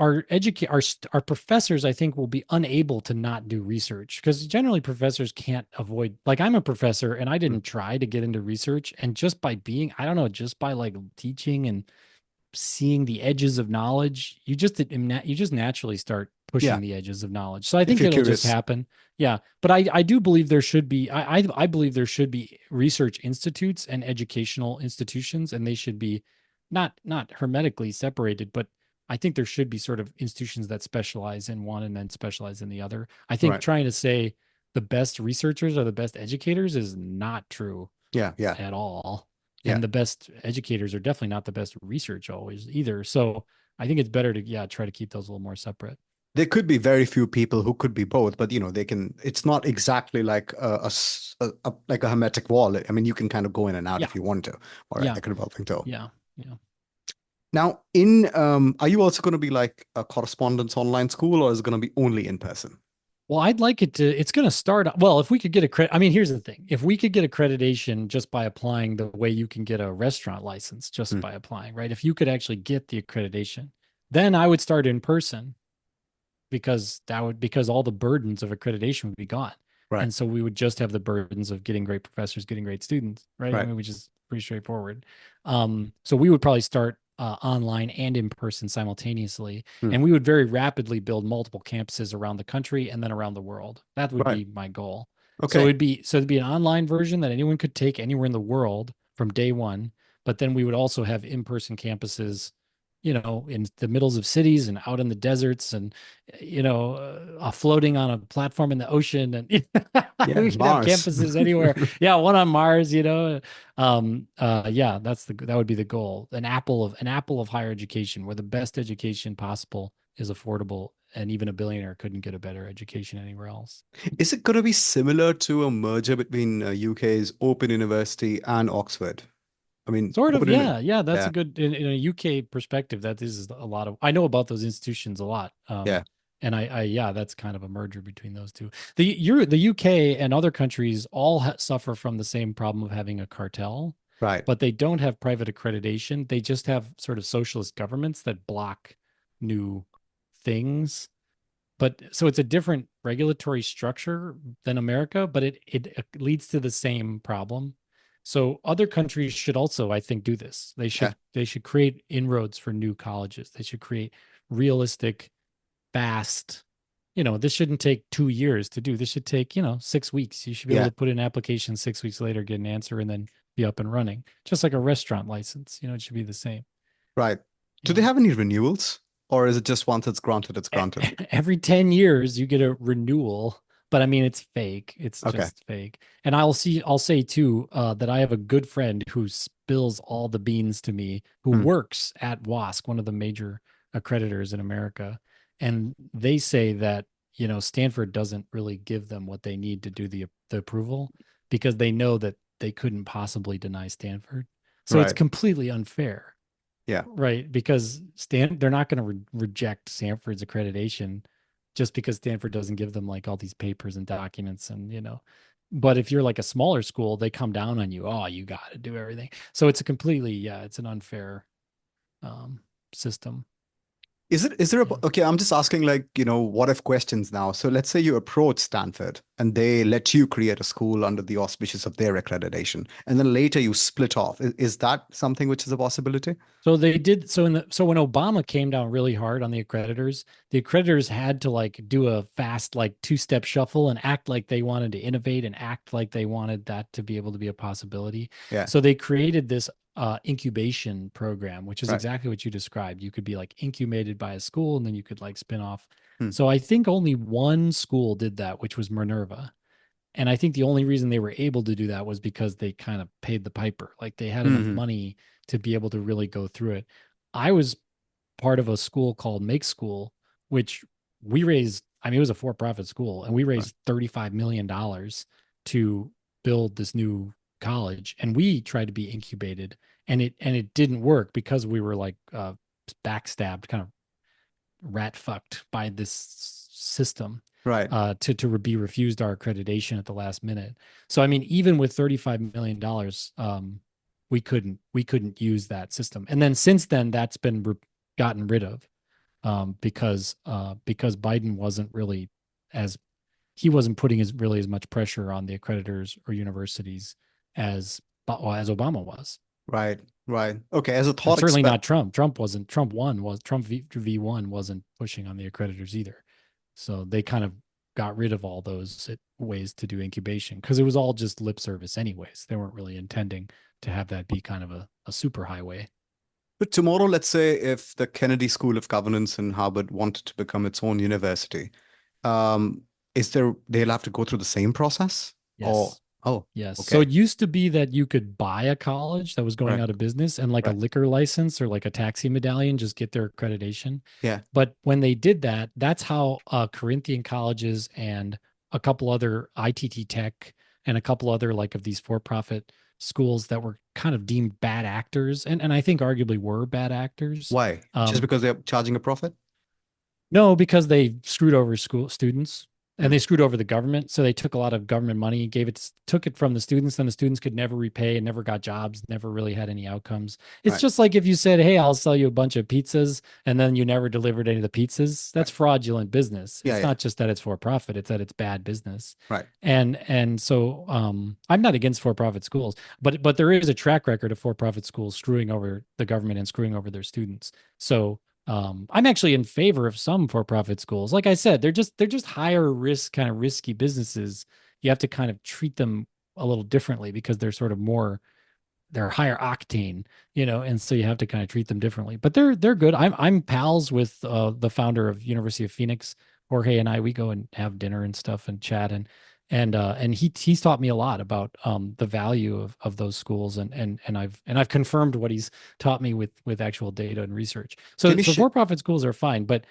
professors I think will be unable to not do research because generally professors can't avoid, like I'm a professor and I Hmm. didn't try to get into research, and just by being, I don't know, just by like teaching and seeing the edges of knowledge, you just naturally start Yeah. pushing the edges of knowledge. So I If think you're it'll just curious. happen. Yeah, but I do believe there should be I believe there should be research institutes and educational institutions, and they should be not hermetically separated, but I think there should be sort of institutions that specialize in one and then specialize in the other. I think Right. trying to say the best researchers are the best educators is not true Yeah. Yeah. at all. Yeah. And the best educators are definitely not the best research always either. So I think it's better to, yeah, try to keep those a little more separate. There could be very few people who could be both, but they can. It's not exactly like like a hermetic wall. I mean, you can kind of go in and out Yeah. if you want to, or Yeah. like a revolving door. Yeah. Yeah. Now, are you also going to be like a correspondence online school, or is it going to be only in person? Well, I'd like it's going to start. Well, if we could get I mean, here's the thing. If we could get accreditation just by applying the way you can get a restaurant license just Hmm. by applying, right? If you could actually get the accreditation, then I would start in person because all the burdens of accreditation would be gone. Right. And so we would just have the burdens of getting great professors, getting great students, right? I Right. mean, which is pretty straightforward. So we would probably start online and in person simultaneously, Hmm. and we would very rapidly build multiple campuses around the country and then around the world. That would Right. be my goal. Okay. So it'd be an online version that anyone could take anywhere in the world from day one, but then we would also have in-person campuses, in the middles of cities and out in the deserts and floating on a platform in the ocean, and Yeah, we could have Mars. campuses anywhere. Yeah, one on Mars, yeah, that would be the goal. An apple of higher education, where the best education possible is affordable, and even a billionaire couldn't get a better education anywhere else. Is it going to be similar to a merger between UK's Open University and Oxford? I mean, Sort of, Open Uni. yeah, yeah. That's a Yeah, good in a UK perspective. That is a lot of. I know about those institutions a lot. yeah, And yeah, that's kind of a merger between those two. The UK and other countries all suffer from the same problem of having a cartel, right. but they don't have private accreditation. They just have sort of socialist governments that block new things. But so it's a different regulatory structure than America, but it leads to the same problem. So other countries should also, I think, do this. Yeah, They should create inroads for new colleges. They should create realistic, fast. This shouldn't take 2 years to do. This should take 6 weeks. You should be able yeah, to put in an application 6 weeks later, get an answer, and then be up and running. Just like a restaurant license. It should be the same. right. Do they Yeah. have any renewals, or is it just once it's granted, it's granted? Every 10 years you get a renewal, but I mean it's fake. It's Okay. just fake. And I'll say too that I have a good friend who spills all the beans to me, who Hmm. works at WASC, one of the major accreditors in America, and they say that Stanford doesn't really give them what they need to do the approval, because they know that they couldn't possibly deny Stanford. So it's Right. completely unfair. Yeah. Right, because they're not going to reject Stanford's accreditation just because Stanford doesn't give them like all these papers and documents, and but if you're like a smaller school, they come down on you. Oh, you got to do everything. So it's a completely, yeah, it's an unfair um system. Is there a, Yeah. okay, I'm just asking like, what if questions now. So let's say you approach Stanford and they let you create a school under the auspices of their accreditation, and then later you split off. Is that something which is a possibility? So they did so when Obama came down really hard on the accreditors had to like do a fast like two-step shuffle and act like they wanted to innovate and act like they wanted that to be able to be a possibility. Yeah. So they created this incubation program, which is Right. exactly what you described. You could be like incubated by a school and then you could like spin off. Hmm. So I think only one school did that, which was Minerva. And I think the only reason they were able to do that was because they kind of paid the piper. Like they had enough Hmm. money to be able to really go through it. I was part of a school called Make School, which we raised, I mean, it was a for profit school, and we Right. raised $35 million to build this new college. And we tried to be incubated, and it didn't work because we were like backstabbed, kind of rat fucked by this system, Right. to be refused our accreditation at the last minute. So I mean, even with $35 million, we couldn't use that system. And then since then, that's been gotten rid of, because Biden wasn't really as he wasn't putting as much pressure on the accreditors or universities as Obama was. Right. Right. Okay. As a And thought certainly experiment. not Trump. Trump v1 wasn't pushing on the accreditors either. So they kind of got rid of all those ways to do incubation because it was all just lip service anyways. They weren't really intending to have that be kind of a super highway. But tomorrow, let's say if the Kennedy School of Governance in Harvard wanted to become its own university, um, they'll have to go through the same process? Or, Yes. oh, Yes. So okay. it used to be that you could buy a college that was going Right. out of business and like a Right. liquor license or like a taxi medallion, just get their accreditation. Yeah. But when they did that, that's how Corinthian colleges and a couple other ITT Tech and a couple other like of these for-profit schools that were kind of deemed bad actors, and I think arguably were bad actors. Why? Just Um, because they're charging a profit? no, because they screwed over school students. and they screwed over the government. So they took a lot of government money, took it from the students, and the students could never repay and never got jobs, never really had any outcomes. It's Right. just like if you said, "Hey, I'll sell you a bunch of pizzas," and then you never delivered any of the pizzas. That's Right. fraudulent business. Yeah. It's Yeah. not just that it's for profit; it's that it's bad business. Right. And so I'm not against for-profit schools, but there is a track record of for-profit schools screwing over the government and screwing over their students. So I'm actually in favor of some for-profit schools. Like I said, they're just higher risk, kind of risky businesses. You have to kind of treat them a little differently because they're sort of more they're higher octane, and so you have to kind of treat them differently. But they're good. I'm pals with the founder of University of Phoenix, Jorge, and I. We go and have dinner and stuff and chat and he's taught me a lot about the value of those schools and I've confirmed what he's taught me with actual data and research. Can So you so sh for-profit schools are fine, but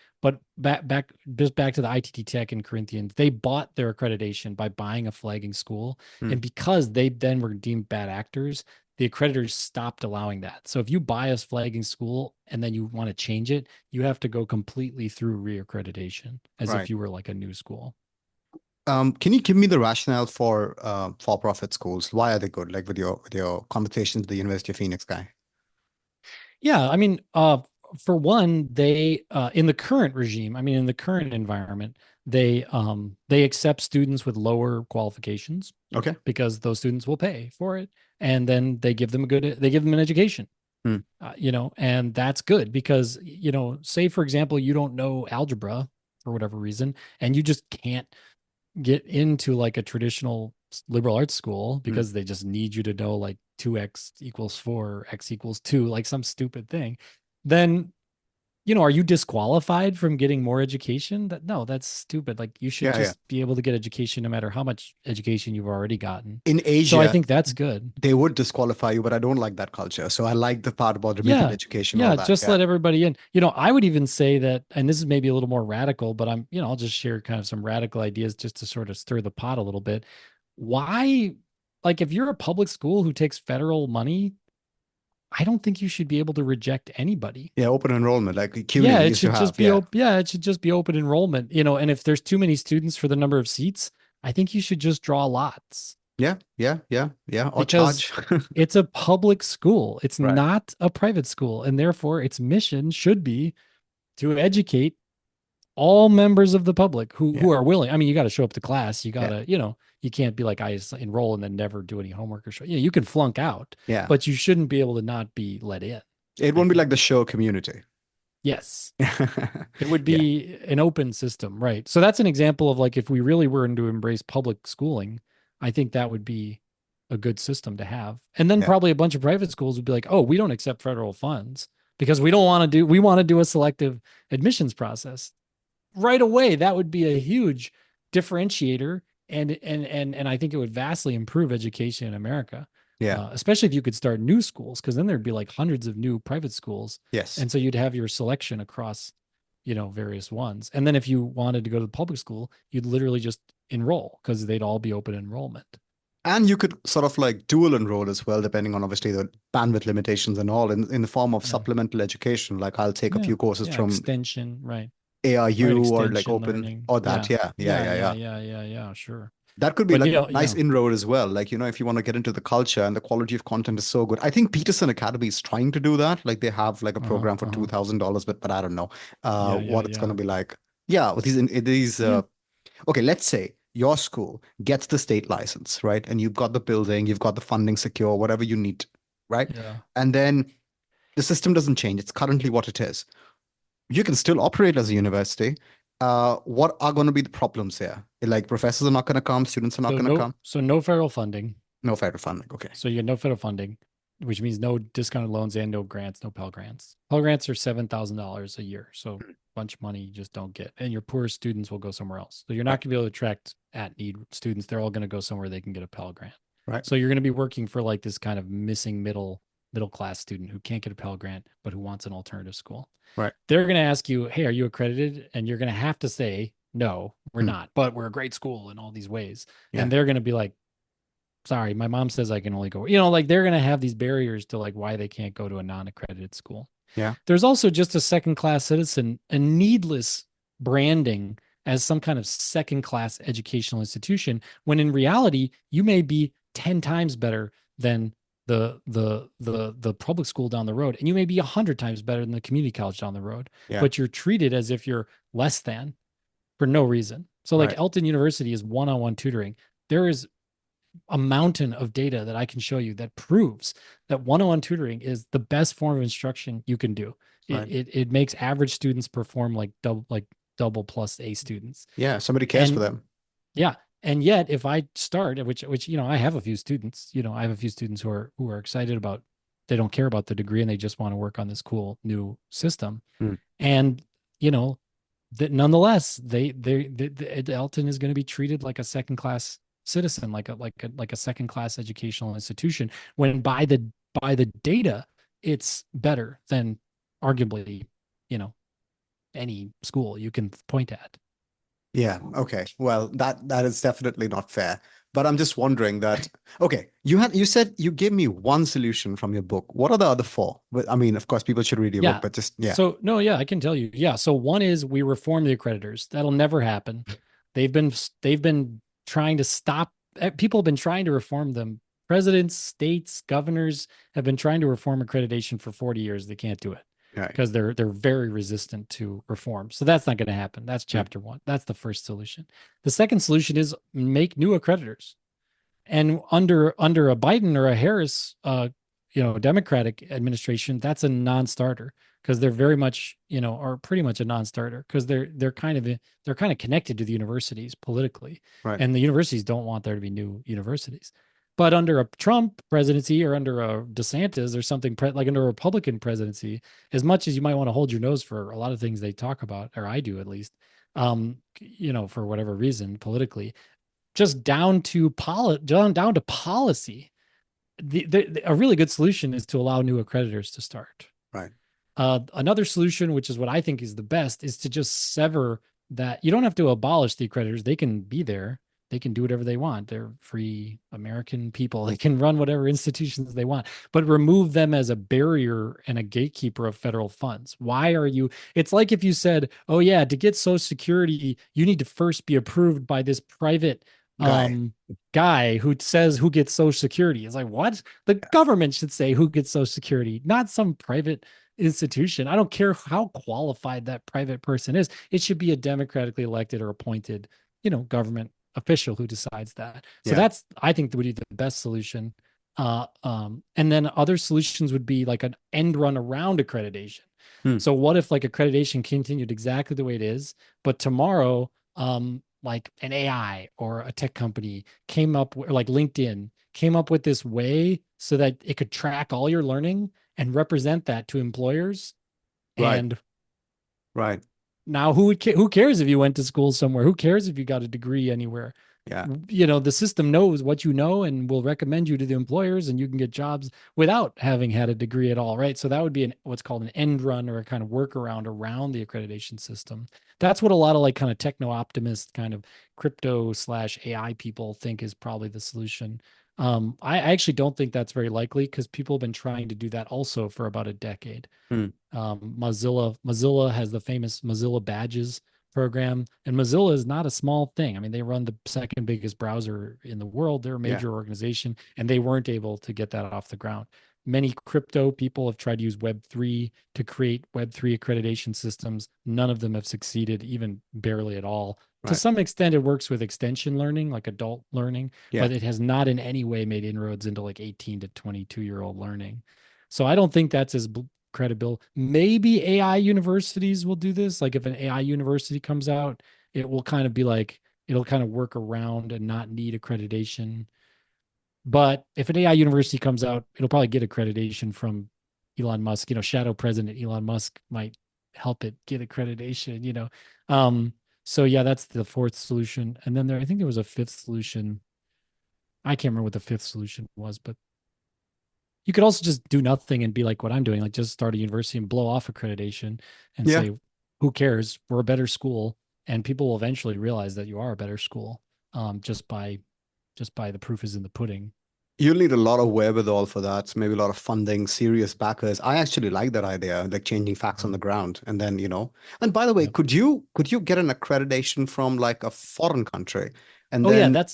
back to the ITT Tech and Corinthians, they bought their accreditation by buying a flagging school, Hmm. and because they then were deemed bad actors, the accreditors stopped allowing that. So if you buy a flagging school and then you want to change it, you have to go completely through reaccreditation as if Right. you were like a new school. Can you give me the rationale for-profit schools? Why are they good? Like with your conversations with the University of Phoenix guy. Yeah, I mean, for one, they in the current regime, I mean, in the current environment, they accept students with lower qualifications Okay. because those students will pay for it, and then they give them an education. Hmm. And that's good because, say for example, you don't know algebra for whatever reason, and you just can't get into like a traditional liberal arts school Hmm. because they just need you to know like 2x equals 4, x equals 2, like some stupid thing, then are you disqualified from getting more education? No, that's stupid. Like you should Yeah, yeah. just be able to get education no matter how much education you've already gotten. In So I Asia, think that's good. they would disqualify you, but I don't like that culture. So I like the part about limited Yeah. education, all Yeah, that. just Yeah. let everybody in. I would even say that, and this is maybe a little more radical, but I'll just share kind of some radical ideas just to sort of stir the pot a little bit. Why, like, if you're a public school who takes federal money, I don't think you should be able to reject anybody. Yeah, open enrollment, like CUNY Yeah, it used to should just have. be Yeah. open. Yeah, it should just be open enrollment, and if there's too many students for the number of seats, I think you should just draw lots Yeah, yeah, yeah, yeah. Or because charge. it's a public school. It's Right. not a private school, and therefore its mission should be to educate all members of the public who Yeah, who are willing. I mean, you got to show up to class. You got yeah, to, you can't be like I just enroll and then never do any homework or show. You can flunk out, yeah. but you shouldn't be able to not be let in, It I won't be like think. the show Community. Yes. It would Yeah, be an open system, right? So that's an example of like if we really were to embrace public schooling, I think that would be a good system to have. And then yeah, probably a bunch of private schools would be like, "Oh, we don't accept federal funds because we want to do a selective admissions process." Right away, that would be a huge differentiator, and I think it would vastly improve education in America, yeah. especially if you could start new schools, because then there'd be like hundreds of new private schools, Yes. and so you'd have your selection across, various ones. And then if you wanted to go to the public school, you'd literally just enroll because they'd all be open enrollment. And you could sort of like dual enroll as well, depending on obviously the bandwidth limitations and all, in the form of Yeah, supplemental education. Like I'll take a yeah, few courses yeah. from Extension, right, right. ARU or like Extension open learning. or that. Yeah, Yeah, yeah, yeah, yeah, yeah, yeah. yeah, yeah, yeah. Sure, That could be but like a nice yeah. inroad as well. Like, if you want to get into the culture and the quality of content is so good. I think Peterson Academy is trying to do that. Like they have like a Uh-huh, program for uh-huh. $2,000, but I don't know Yeah, yeah, what it's going to yeah. be like. Yeah, with these Yeah. okay, let's say your school gets the state license, right? And you've got the building, you've got the funding secure, whatever you need, right? Yeah. And then the system doesn't change. It's currently what it is. You can still operate as a university. What are going to be the problems here? Like professors are not going to come, students are not So going to come. no federal funding. No federal funding. Okay. So you get no federal funding, which means no discounted loans and no grants, no Pell Grants. Pell Grants are $7,000 a year. So a bunch of money you just don't get. And your poor students will go somewhere else. So you're not Right. going to be able to attract at need students. They're all going to go somewhere they can get a Pell Grant. Right. So you're going to be working for like this kind of missing middle class student who can't get a Pell Grant, but who wants an alternative school. Right. They're going to ask you, "Hey, are you accredited?" And you're going to have to say, "No, we're Hmm. not, but we're a great school in all these ways." Yeah. And they're going to be like, "Sorry, my mom says I can only go." Like they're going to have these barriers to like why they can't go to a non-accredited school. Yeah. There's also just a second class citizen, a needless branding as some kind of second class educational institution, when in reality, you may be 10 times better than the public school down the road, and you may be 100 times better than the community college down the road, Yeah. but you're treated as if you're less than for no reason. So like Right. Elton University is one-on-one tutoring. There is a mountain of data that I can show you that proves that one-on-one tutoring is the best form of instruction you can do. It Right. it makes average students perform like double plus A students. Yeah. Somebody cares for And them. yeah, and yet if I start, which I have a few students, I have a few students who are excited about, they don't care about the degree and they just want to work on this cool new system. Hmm. And you know that nonetheless the Elton is going to be treated like a second class citizen, like a second class educational institution, when by the data it's better than arguably you know any school you can point at. Yeah. Okay. Well, that is definitely not fair. But I'm just wondering that. Okay, you said you gave me one solution from your book. What are the other four? But I mean, of course, people should read your book, Yeah. but just yeah. So no, yeah, I can tell you. Yeah. So one is we reform the accreditors. That'll never happen. They've been trying to stop. People have been trying to reform them. Presidents, states, governors have been trying to reform accreditation for 40 years. They can't do it Right. because they're very resistant to reform. So that's not going to happen. That's Hmm. chapter one. That's the first solution. The second solution is make new accreditors. And under a Biden or a Harris, Democratic administration, that's a non-starter because they're very much, are pretty much a non-starter because they're kind of connected to the universities politically, Right. and the universities don't want there to be new universities. But under a Trump presidency or under a DeSantis or something like under a Republican presidency, as much as you might want to hold your nose for a lot of things they talk about, or I do at least, for whatever reason politically, just down to policy. A really good solution is to allow new accreditors to start. Right. Another solution, which is what I think is the best, is to just sever that. You don't have to abolish the accreditors. They can be there. They can do whatever they want. They're free American people. They can run whatever institutions they want, but remove them as a barrier and a gatekeeper of federal funds. Why are you? It's like if you said, oh, yeah, to get Social Security, you need to first be approved by this private Guy. guy who says who gets Social Security. It's like, what? The government should say who gets Social Security, not some private institution. I don't care how qualified that private person is. It should be a democratically elected or appointed, government official who decides that. So Yeah. that's, I think, would be the best solution. And then other solutions would be like an end run around accreditation. Hmm. So what if like accreditation continued exactly the way it is, but tomorrow, like an AI or a tech company came up, or like LinkedIn came up with this way so that it could track all your learning and represent that to employers. Right. And Right. now who cares if you went to school somewhere? Who cares if you got a degree anywhere? Yeah. The system knows what you know and will recommend you to the employers, and you can get jobs without having had a degree at all, right? So that would be what's called an end run or a kind of workaround around the accreditation system. That's what a lot of like kind of techno optimist kind of crypto / AI people think is probably the solution. I actually don't think that's very likely because people have been trying to do that also for about a decade. Hmm. Mozilla has the famous Mozilla badges program, and Mozilla is not a small thing. I mean, they run the second biggest browser in the world. They're a Yeah. major organization, and they weren't able to get that off the ground. Many crypto people have tried to use Web3 to create Web3 accreditation systems. None of them have succeeded, even barely at all. To Right. some extent, it works with extension learning, like adult learning, Yeah. but it has not in any way made inroads into like 18 to 22-year-old learning. So I don't think that's as credible. Maybe AI universities will do this. Like if an AI university comes out, it will kind of be like, it'll kind of work around and not need accreditation. But if an AI university comes out, it'll probably get accreditation from Elon Musk. Shadow President Elon Musk might help it get accreditation. So yeah, that's the fourth solution. And then I think there was a fifth solution. I can't remember what the fifth solution was, but you could also just do nothing and be like what I'm doing, like just start a university and blow off accreditation and Yeah. say, who cares? We're a better school. And people will eventually realize that you are a better school, just by the proof is in the pudding. You'll need a lot of wherewithal for that. Maybe a lot of funding, serious backers. I actually like that idea, like changing facts on the Mm. ground. And then, and by the way, Yep. could you get an accreditation from like a foreign country? And Oh yeah, then, that's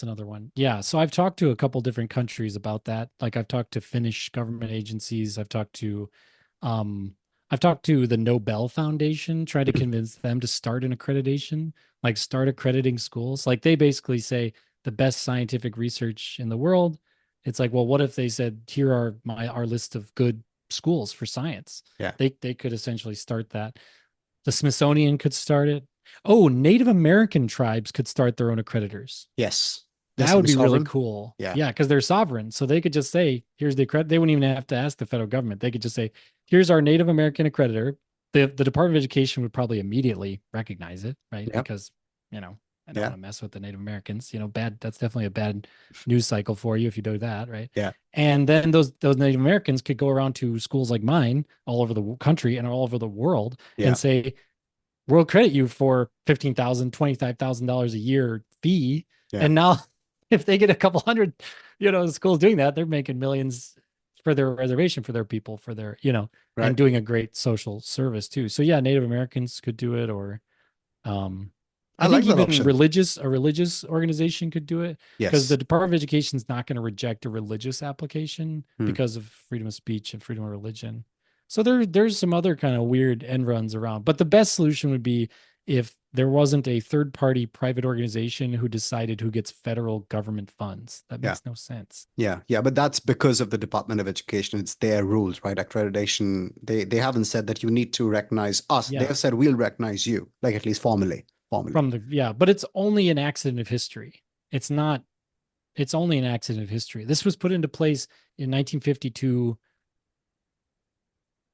another one. Yeah, so I've talked to a couple different countries about that. Like I've talked to Finnish government agencies. Um I've talked to the Nobel Foundation, trying to convince them to start an accreditation, like start accrediting schools. Like they basically say the best scientific research in the world. It's like, well, what if they said, here are our list of good schools for science? yeah, They could essentially start that. The Smithsonian could start it. Oh, Native American tribes could start their own accreditors. yes, this That will would be be really sovereign. cool. Yeah, Yeah, because they're sovereign. So they could just say, here's the accredit. They wouldn't even have to ask the federal government. They could just say, here's our Native American accreditor. The Department of Education would probably immediately recognize it, right? yeah, Because, you know, I don't yeah, want to mess with the Native Americans. Bad. That's definitely a bad news cycle for you if you do that, right? yeah, And then those Native Americans could go around to schools like mine all over the country and all over the world and yeah, say, we'll credit you for $15,000, $25,000 a year fee. yeah. And now if they get a couple hundred, schools doing that, they're making millions for their reservation for their people, for their, and Right. doing a great social service too. So yeah, Native Americans could do it, or um I I think like that even option. a religious organization could do it, because the Yes. Department of Education is not going to reject a religious application Hmm. because of freedom of speech and freedom of religion. So there's some other kind of weird end runs around. But the best solution would be if there wasn't a third party private organization who decided who gets federal government funds. That Yeah. makes no sense. Yeah, yeah, but that's because of the Department of Education. It's their rules, right? Accreditation, they haven't said that you need to recognize us. They Yeah. have said we'll recognize you, like at least formally. Formally. But it's only an accident of history. It's not, it's only an accident of history. This was put into place in 1952.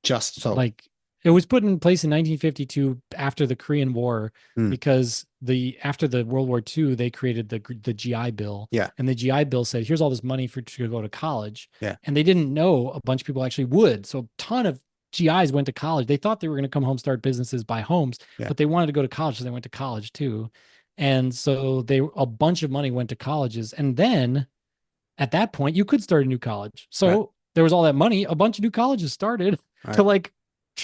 Just so. Like it was put in place in 1952 after the Korean War, Hmm. because the after the World War II they created the GI Bill, Yeah, and the GI Bill said, here's all this money for to go to college, yeah, and they didn't know a bunch of people actually would, so a ton of GIs went to college. They thought they were going to come home, start businesses, buy homes, yeah. but they wanted to go to college, so they went to college too. And so a bunch of money went to colleges, and then at that point you could start a new college. Right, So there was all that money, a bunch of new colleges started to right. like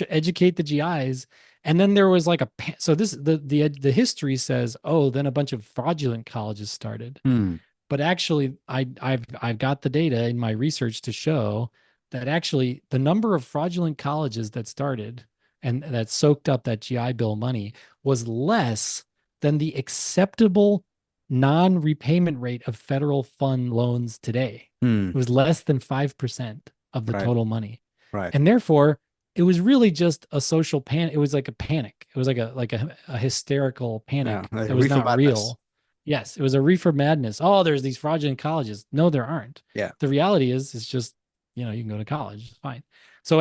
educate the GIs. And then there was like so this the history says, oh, then a bunch of fraudulent colleges started. Hmm. But actually I've got the data in my research to show that actually the number of fraudulent colleges that started and that soaked up that GI Bill money was less than the acceptable non-repayment rate of federal fund loans today. Hmm. It was less than 5% of the Right, total money. right. And therefore, it was really just a social panic. It was like a panic. It was like a hysterical Yeah, panic like that was reefer not madness. real. Yes, it was a reefer madness. Oh, there's these fraudulent colleges. No, there aren't. Yeah. The reality is, it's just, you can go to college. It's fine. So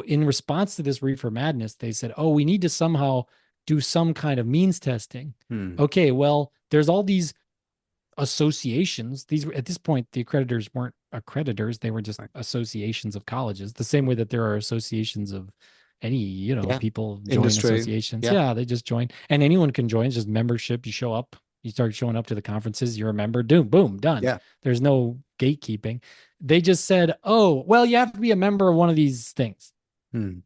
in response to this reefer madness, they said, oh, we need to somehow do some kind of means testing. Hmm. Okay, well, there's all these associations. These were, at this point, the accreditors weren't accreditors, they were just Right. associations of colleges, the same way that there are associations of any, Yeah. people join Industry. associations. Yeah. Yeah, they just join, and anyone can join. It's just membership. You show up, you start showing up to the conferences, you're a member, boom, boom, done. Yeah. There's no gatekeeping. They just said, oh, well, you have to be a member of one of these things. Hmm.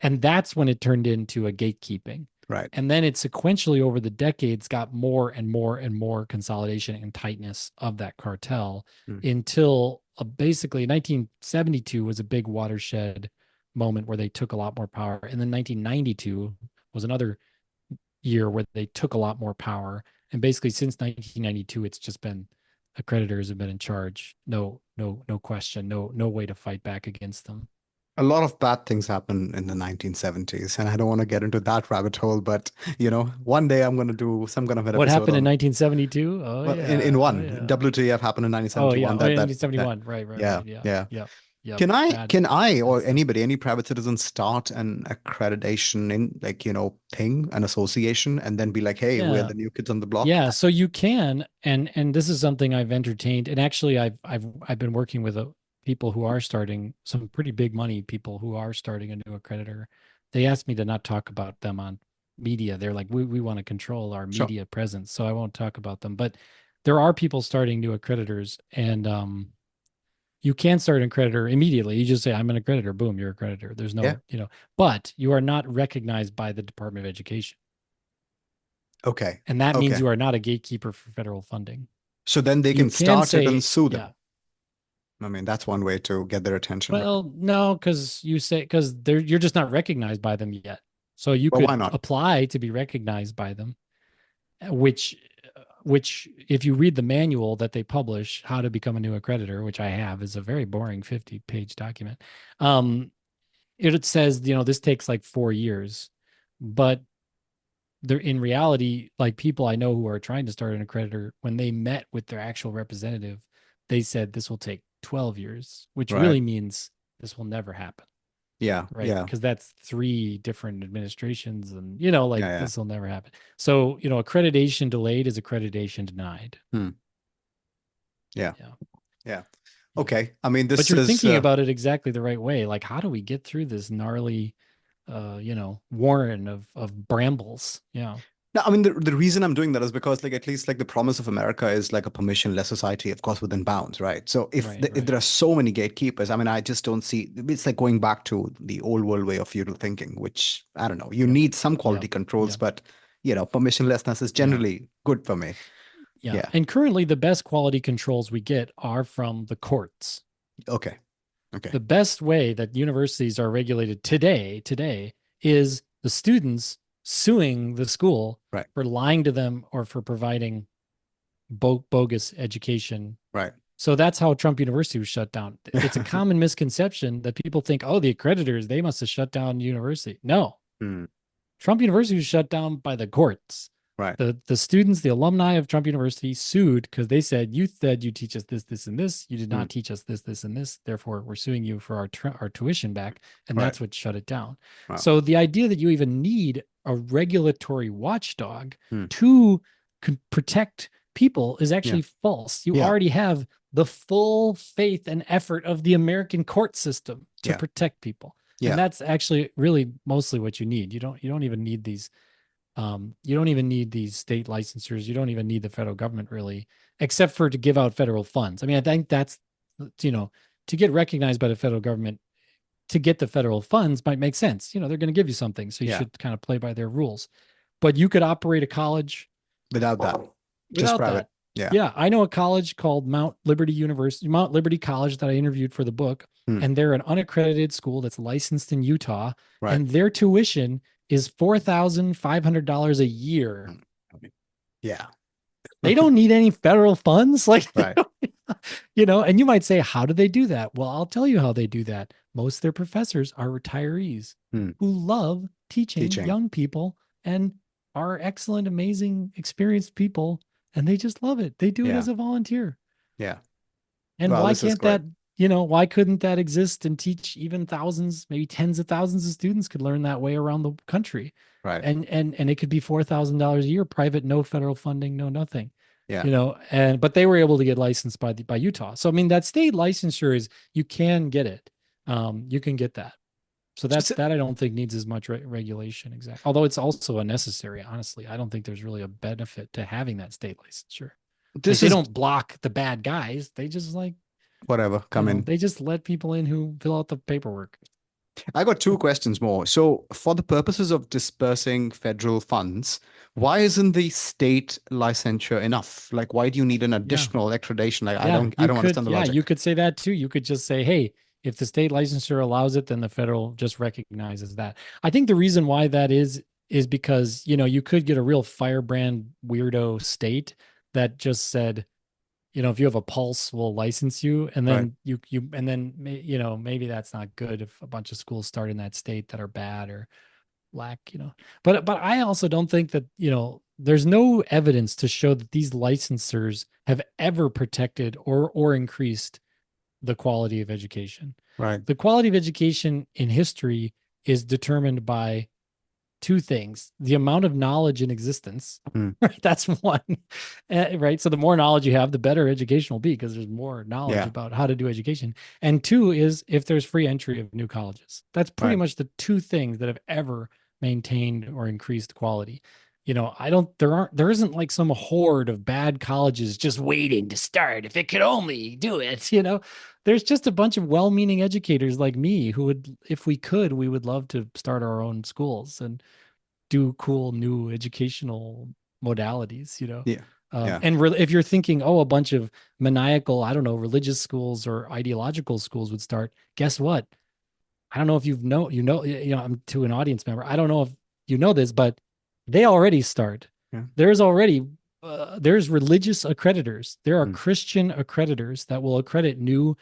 And that's when it turned into a gatekeeping. Right. And then it sequentially over the decades got more and more and more consolidation and tightness of that cartel, Hmm. until basically 1972 was a big watershed moment where they took a lot more power. And then 1992 was another year where they took a lot more power. And basically since 1992, it's just been accreditors have been in charge. No, no, no question. No way to fight back against them. A lot of bad things happened in the 1970s, and I don't want to get into that rabbit hole, but one day I'm going to do some kind of an What episode happened in on, 1972? Oh well, in yeah. Oh one, yeah. WTF happened in Oh yeah. 1971. Oh, That 1971. Right, right, yeah, right. Yeah. yeah. Yep. Yep. Can I Bad or stuff. anybody, any private citizen start an accreditation in like, thing, an association, and then be like, hey, we're Yeah. the new kids on the block? Yeah, so you can, and this is something I've entertained, and actually I've been working with people who are starting, some pretty big money people who are starting a new accreditor. They asked me to not talk about them on media. They're like, we want to control our Sure. media presence, so I won't talk about them. But there are people starting new accreditors, and you can start an accreditor immediately. You just say, I'm an accreditor. Boom, you're an accreditor. There's Yeah. no, but you are not recognized by the Department of Education. Okay. And that means Okay. you are not a gatekeeper for federal funding. So then they You can can start it and say, sue yeah, them. I mean, that's one way to get their attention. But well, no, because you're just not recognized by them yet. So you why could not? apply to be recognized by them, which if you read the manual that they publish, How to Become a New Accreditor, which I have, is a very boring 50-page document. It says, this takes like 4 years, but there, in reality, like people I know who are trying to start an accreditor, when they met with their actual representative, they said this will take 12 years, which Right. really means this will never happen. Yeah. Right. Yeah. Because that's 3 different administrations, and, Yeah. Yeah. this will never happen. So, accreditation delayed is accreditation denied. Hmm. Yeah. Yeah. Yeah. Yeah. Okay. I mean, But this you're is thinking about it exactly the right way. Like, how do we get through this gnarly, warren of brambles? Yeah. no, I mean, the reason I'm doing that is because, like, at least like the promise of America is like a permissionless society, of course, within bounds, right? So Right. if there are so many gatekeepers, I mean, I just don't see it's like going back to the old world way of feudal thinking, which I don't know. You Yep. need some quality Yep. controls, Yep. but permissionlessness is Yeah. generally good for me. Yeah. Yeah. And currently, the best quality controls we get are from the courts. Okay. Okay. The best way that universities are regulated today is the students suing the school Right. for lying to them or for providing bogus education. Right. So that's how Trump University was shut down. It's a common misconception that people think, oh, the accreditors, they must have shut down the university. No, Hmm. Trump University was shut down by the courts. Right. The students, the alumni of Trump University sued because they said, you said you teach us this, this, and this. You did Hmm. not teach us this, this, and this. Therefore, we're suing you for our tuition back. And Right. that's what shut it down. Wow. So the idea that you even need a regulatory watchdog Hmm. to protect people is actually false. You Yeah. already have the full faith and effort of the American court system to Yeah. protect people. Yeah. And that's actually really mostly what you need. You don't even need these you don't even need these state licensures. You don't even need the federal government really, except for to give out federal funds. I mean, I think that's, to get recognized by the federal government, to get the federal funds might make sense. They're going to give you something. So you Yeah. should kind of play by their rules. But you could operate a college Without that. Just without private. that. Yeah. Yeah. I know a college called Mount Liberty College that I interviewed for the book. Hmm. And they're an unaccredited school that's licensed in Utah. Right. And their tuition is $4,500 a year. Yeah. They don't need any federal funds. Like, Right. and you might say, how do they do that? Well, I'll tell you how they do that. Most of their professors are retirees Hmm. who love teaching young people and are excellent, amazing, experienced people. And they just love it. They do it Yeah. as a volunteer. Yeah. And Well, why this is can't great. that, why couldn't that exist and teach even thousands, maybe tens of thousands of students could learn that way around the country? Right. And it could be $4,000 a year, private, no federal funding, no nothing. Yeah. But they were able to get licensed by Utah. So I mean, that state licensure is, you can get it. You can get that. So that I don't think needs as much regulation. Exactly. Although it's also unnecessary. Honestly, I don't think there's really a benefit to having that state licensure. They don't block the bad guys. They just whatever, come in. They just let people in who fill out the paperwork. I got 2 questions more. So, for the purposes of dispersing federal funds, why isn't the state licensure enough? Like, why do you need an additional accreditation? Like, I don't understand the logic. You could say that too. You could just say, hey, if the state licensure allows it, then the federal just recognizes that. I think the reason why that is because, you could get a real firebrand weirdo state that just said, if you have a pulse, we'll license you. And then maybe that's not good if a bunch of schools start in that state that are bad or lack, but I also don't think that, there's no evidence to show that these licensors have ever protected or increased the quality of education. Right. The quality of education in history is determined by 2 things: the amount of knowledge in existence, right? That's one, right? So the more knowledge you have, the better education will be because there's more knowledge about how to do education. And 2 is if there's free entry of new colleges. That's pretty much the 2 things that have ever maintained or increased quality. there isn't like some horde of bad colleges just waiting to start. If it could only do it, there's just a bunch of well-meaning educators like me who would, if we could, we would love to start our own schools and do cool new educational modalities. Yeah. Yeah. If you're thinking, oh, a bunch of maniacal, I don't know, religious schools or ideological schools would start, guess what? I don't know if I'm to an audience member. I don't know if you know this, but they already start. Yeah. There's religious accreditors. There are Mm. Christian accreditors that will accredit new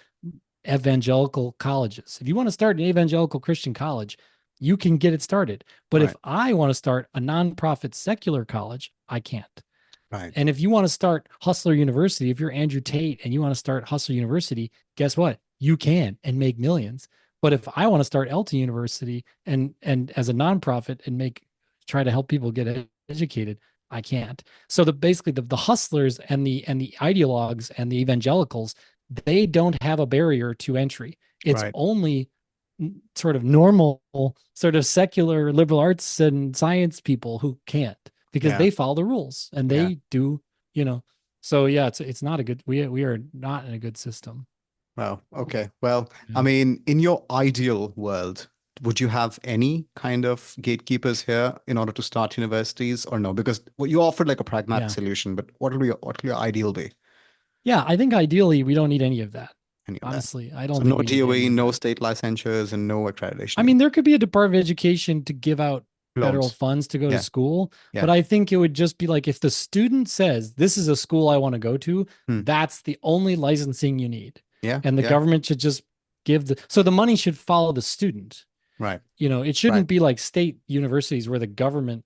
evangelical colleges. If you want to start an evangelical Christian college, you can get it started. But if Right. I want to start a nonprofit secular college, I can't. Right. And if you want to start Hustler University, if you're Andrew Tate and you want to start Hustler University, guess what? You can and make millions. But if I want to start Elton University and as a nonprofit and try to help people get educated, I can't. So basically the hustlers and the ideologues and the evangelicals, they don't have a barrier to entry. It's Right. only sort of normal, sort of secular liberal arts and science people who can't, because Yeah. they follow the rules and Yeah. they do, so yeah, it's not a good, we are not in a good system. Well, okay. Well, I Yeah. mean, in your ideal world, would you have any kind of gatekeepers here in order to start universities or no? Because well, you offered like a pragmatic Yeah. solution, but what will your ideal be? Yeah. I think ideally we don't need any of that. Any of that? Honestly, I So don't no think we need any DOE, of no that. state licensures, and no I accreditation mean, again. there could be a Department of Education to give out federal Loans. funds to go to Yeah. school, Yeah. but I think it would just be like if the student says, this is a school I want to go to, Hmm. that's the only licensing you need. Yeah. And the Yeah. government should just so the money should follow the student. Right. It Right. shouldn't be like state universities where the government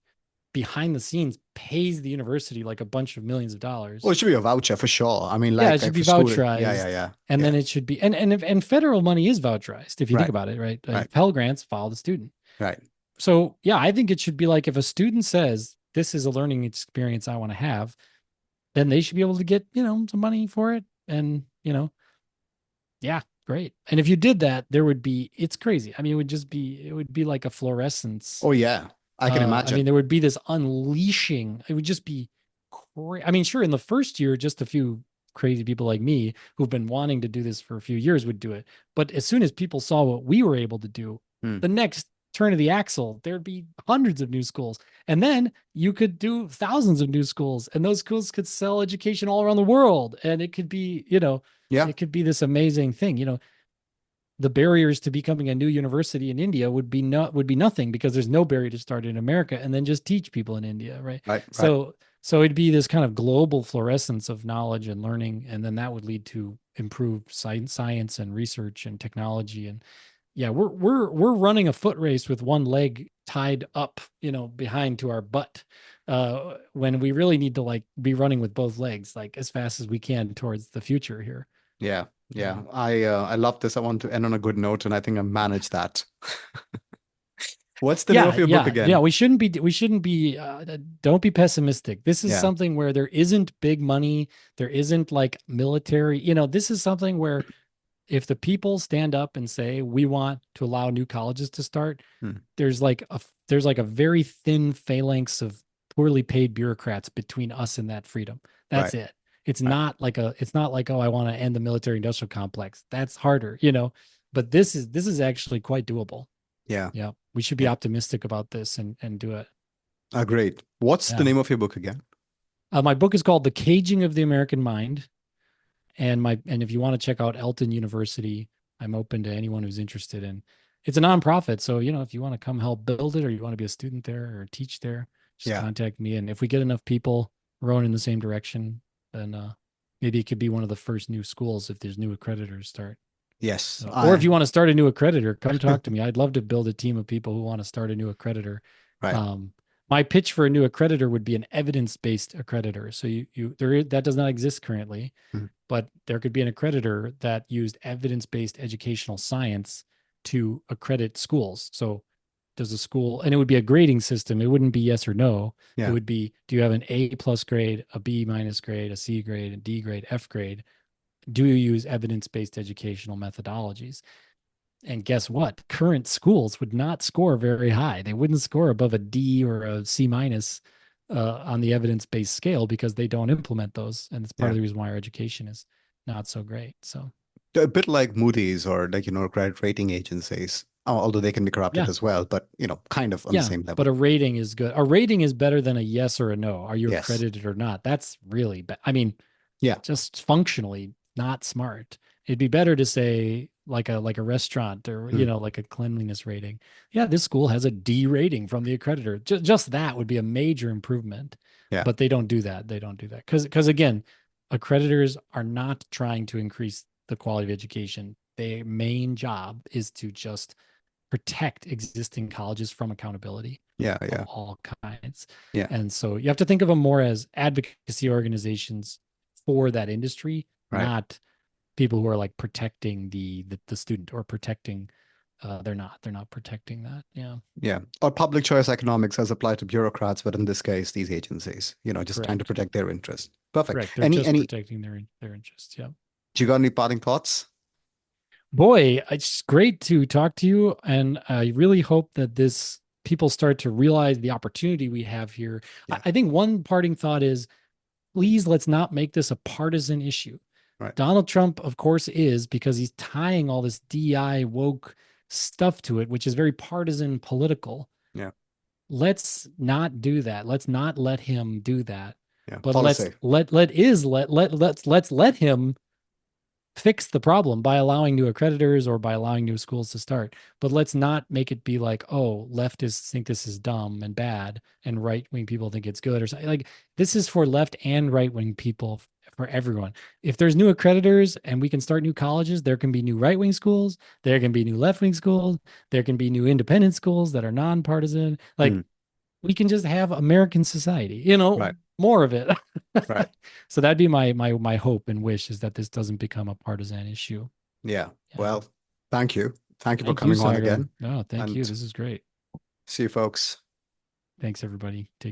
behind the scenes pays the university like a bunch of millions of Well, dollars. it should be a voucher for sure. I mean, Yeah, it like should be for school. Yeah. Yeah. voucherized. Yeah. And then Yeah. it should be, and federal money is voucherized if you think Right. about it, right? Right. Pell Grants follow the student. Right. So yeah, I think it should be like if a student says this is a learning experience I want to have, then they should be able to get, some money for it. And, yeah, great. And if you did that, it's crazy. I mean, it would be like a fluorescence. Oh yeah. I can I mean, imagine. there would be this unleashing. It would just be I mean, sure, in the first year, just a few crazy people like me who've been wanting to do this for a few years would do it. But as soon as people saw what we were able to do, Hmm. the next turn of the axle, there'd be hundreds of new schools. And then you could do thousands of new schools, and those schools could sell education all around the world. And it could be, Yeah. it could be this amazing thing. The barriers to becoming a new university in India would be nothing, because there's no barrier to start in America and then just teach people in India, right? Right. Right. So it'd be this kind of global fluorescence of knowledge and learning, and then that would lead to improved science and research and technology. And yeah, we're running a foot race with one leg tied up, behind to our butt, when we really need to like be running with both legs, like as fast as we can towards the future here. Yeah. Yeah. I love this. I want to end on a good note, and I think I managed that. What's the name of your book Yeah. again? We shouldn't be, don't be pessimistic. This is Yeah. something where there isn't big money. There isn't like military, this is something where if the people stand up and say, we want to allow new colleges to start, Hmm. there's like a very thin phalanx of poorly paid bureaucrats between us and that freedom. That's Right. it. It's Right. not like oh, I want to end the military industrial complex. That's harder, but this is actually quite doable. Yeah. Yeah. We should be Yeah. optimistic about this and do it. Great. What's the Yeah. name of your book again? My book is called The Caging of the American Mind. And if you want to check out Elton University, I'm open to anyone who's interested in. It's a nonprofit, so if you want to come help build it, or you want to be a student there or teach there, just Yeah. contact me. And if we get enough people rowing in the same direction, then maybe it could be one of the first new schools if there's new accreditors start. Yes. Or if you want to start a new accreditor, come talk to me. I'd love to build a team of people who want to start a new accreditor. Right. My pitch for a new accreditor would be an evidence-based accreditor. So that does not exist currently, Mhm. but there could be an accreditor that used evidence-based educational science to accredit schools. So does a school, and it would be a grading system. It wouldn't be yes or no. Yeah. It would be, do you have an A+ grade, a B- grade, a C grade, a D grade, F grade? Do you use evidence-based educational methodologies? And guess what? Current schools would not score very high. They wouldn't score above a D or a C-, on the evidence-based scale because they don't implement those, and it's part Yeah. of the reason why our education is not so great. So A bit like Moody's or like, credit rating agencies, although they can be corrupted yeah, as well, but, kind of on the yeah, same but level. a rating is good. A rating is better than a yes or a no. Are you Yes. accredited or not? That's really bad. I mean, Yeah. just functionally not smart. It'd be better to say like a restaurant or Hmm. like a cleanliness rating. Yeah, this school has a D rating from the accreditor. Just that would be a major improvement. Yeah. But they don't do that. They don't do that because again, accreditors are not trying to increase the quality of education. Their main job is to just protect existing colleges from accountability Yeah. of Yeah. all kinds. Yeah. And so you have to think of them more as advocacy organizations for that industry, Right. not people who are like protecting the student or protecting they're not protecting that. Yeah. Yeah. Or public choice economics as applied to bureaucrats, but in this case, these agencies, just trying to Correct. protect their interests. Perfect. Correct. They're Any, just any, protecting their interests. Yeah. do you got any parting thoughts? Boy, it's great to talk to you. And I really hope that this people start to realize the opportunity we have here. I, Yeah. I think one parting thought is please let's not make this a partisan issue. Right. Donald Trump, of course, is because he's tying all this DI woke stuff to it, which is very partisan political. Yeah. Let's not do that. Let's not let him do that. Yeah. But let's Policy. let's let him fix the problem by allowing new accreditors or by allowing new schools to start. But let's not make it be like, oh, leftists think this is dumb and bad, and right wing people think it's good or something. Like this is for left and right wing people, for everyone. If there's new accreditors and we can start new colleges, there can be new right wing schools, there can be new left wing schools, there can be new independent schools that are nonpartisan. Like Mm. we can just have American society, Right. more of it. Right. So that'd be my hope and wish is that this doesn't become a partisan issue. Yeah. Yeah. Well, thank you. Thank you for Thank you, coming on Saagar. again. No, thank you. And This is great. see you folks. Thanks, everybody. Take care.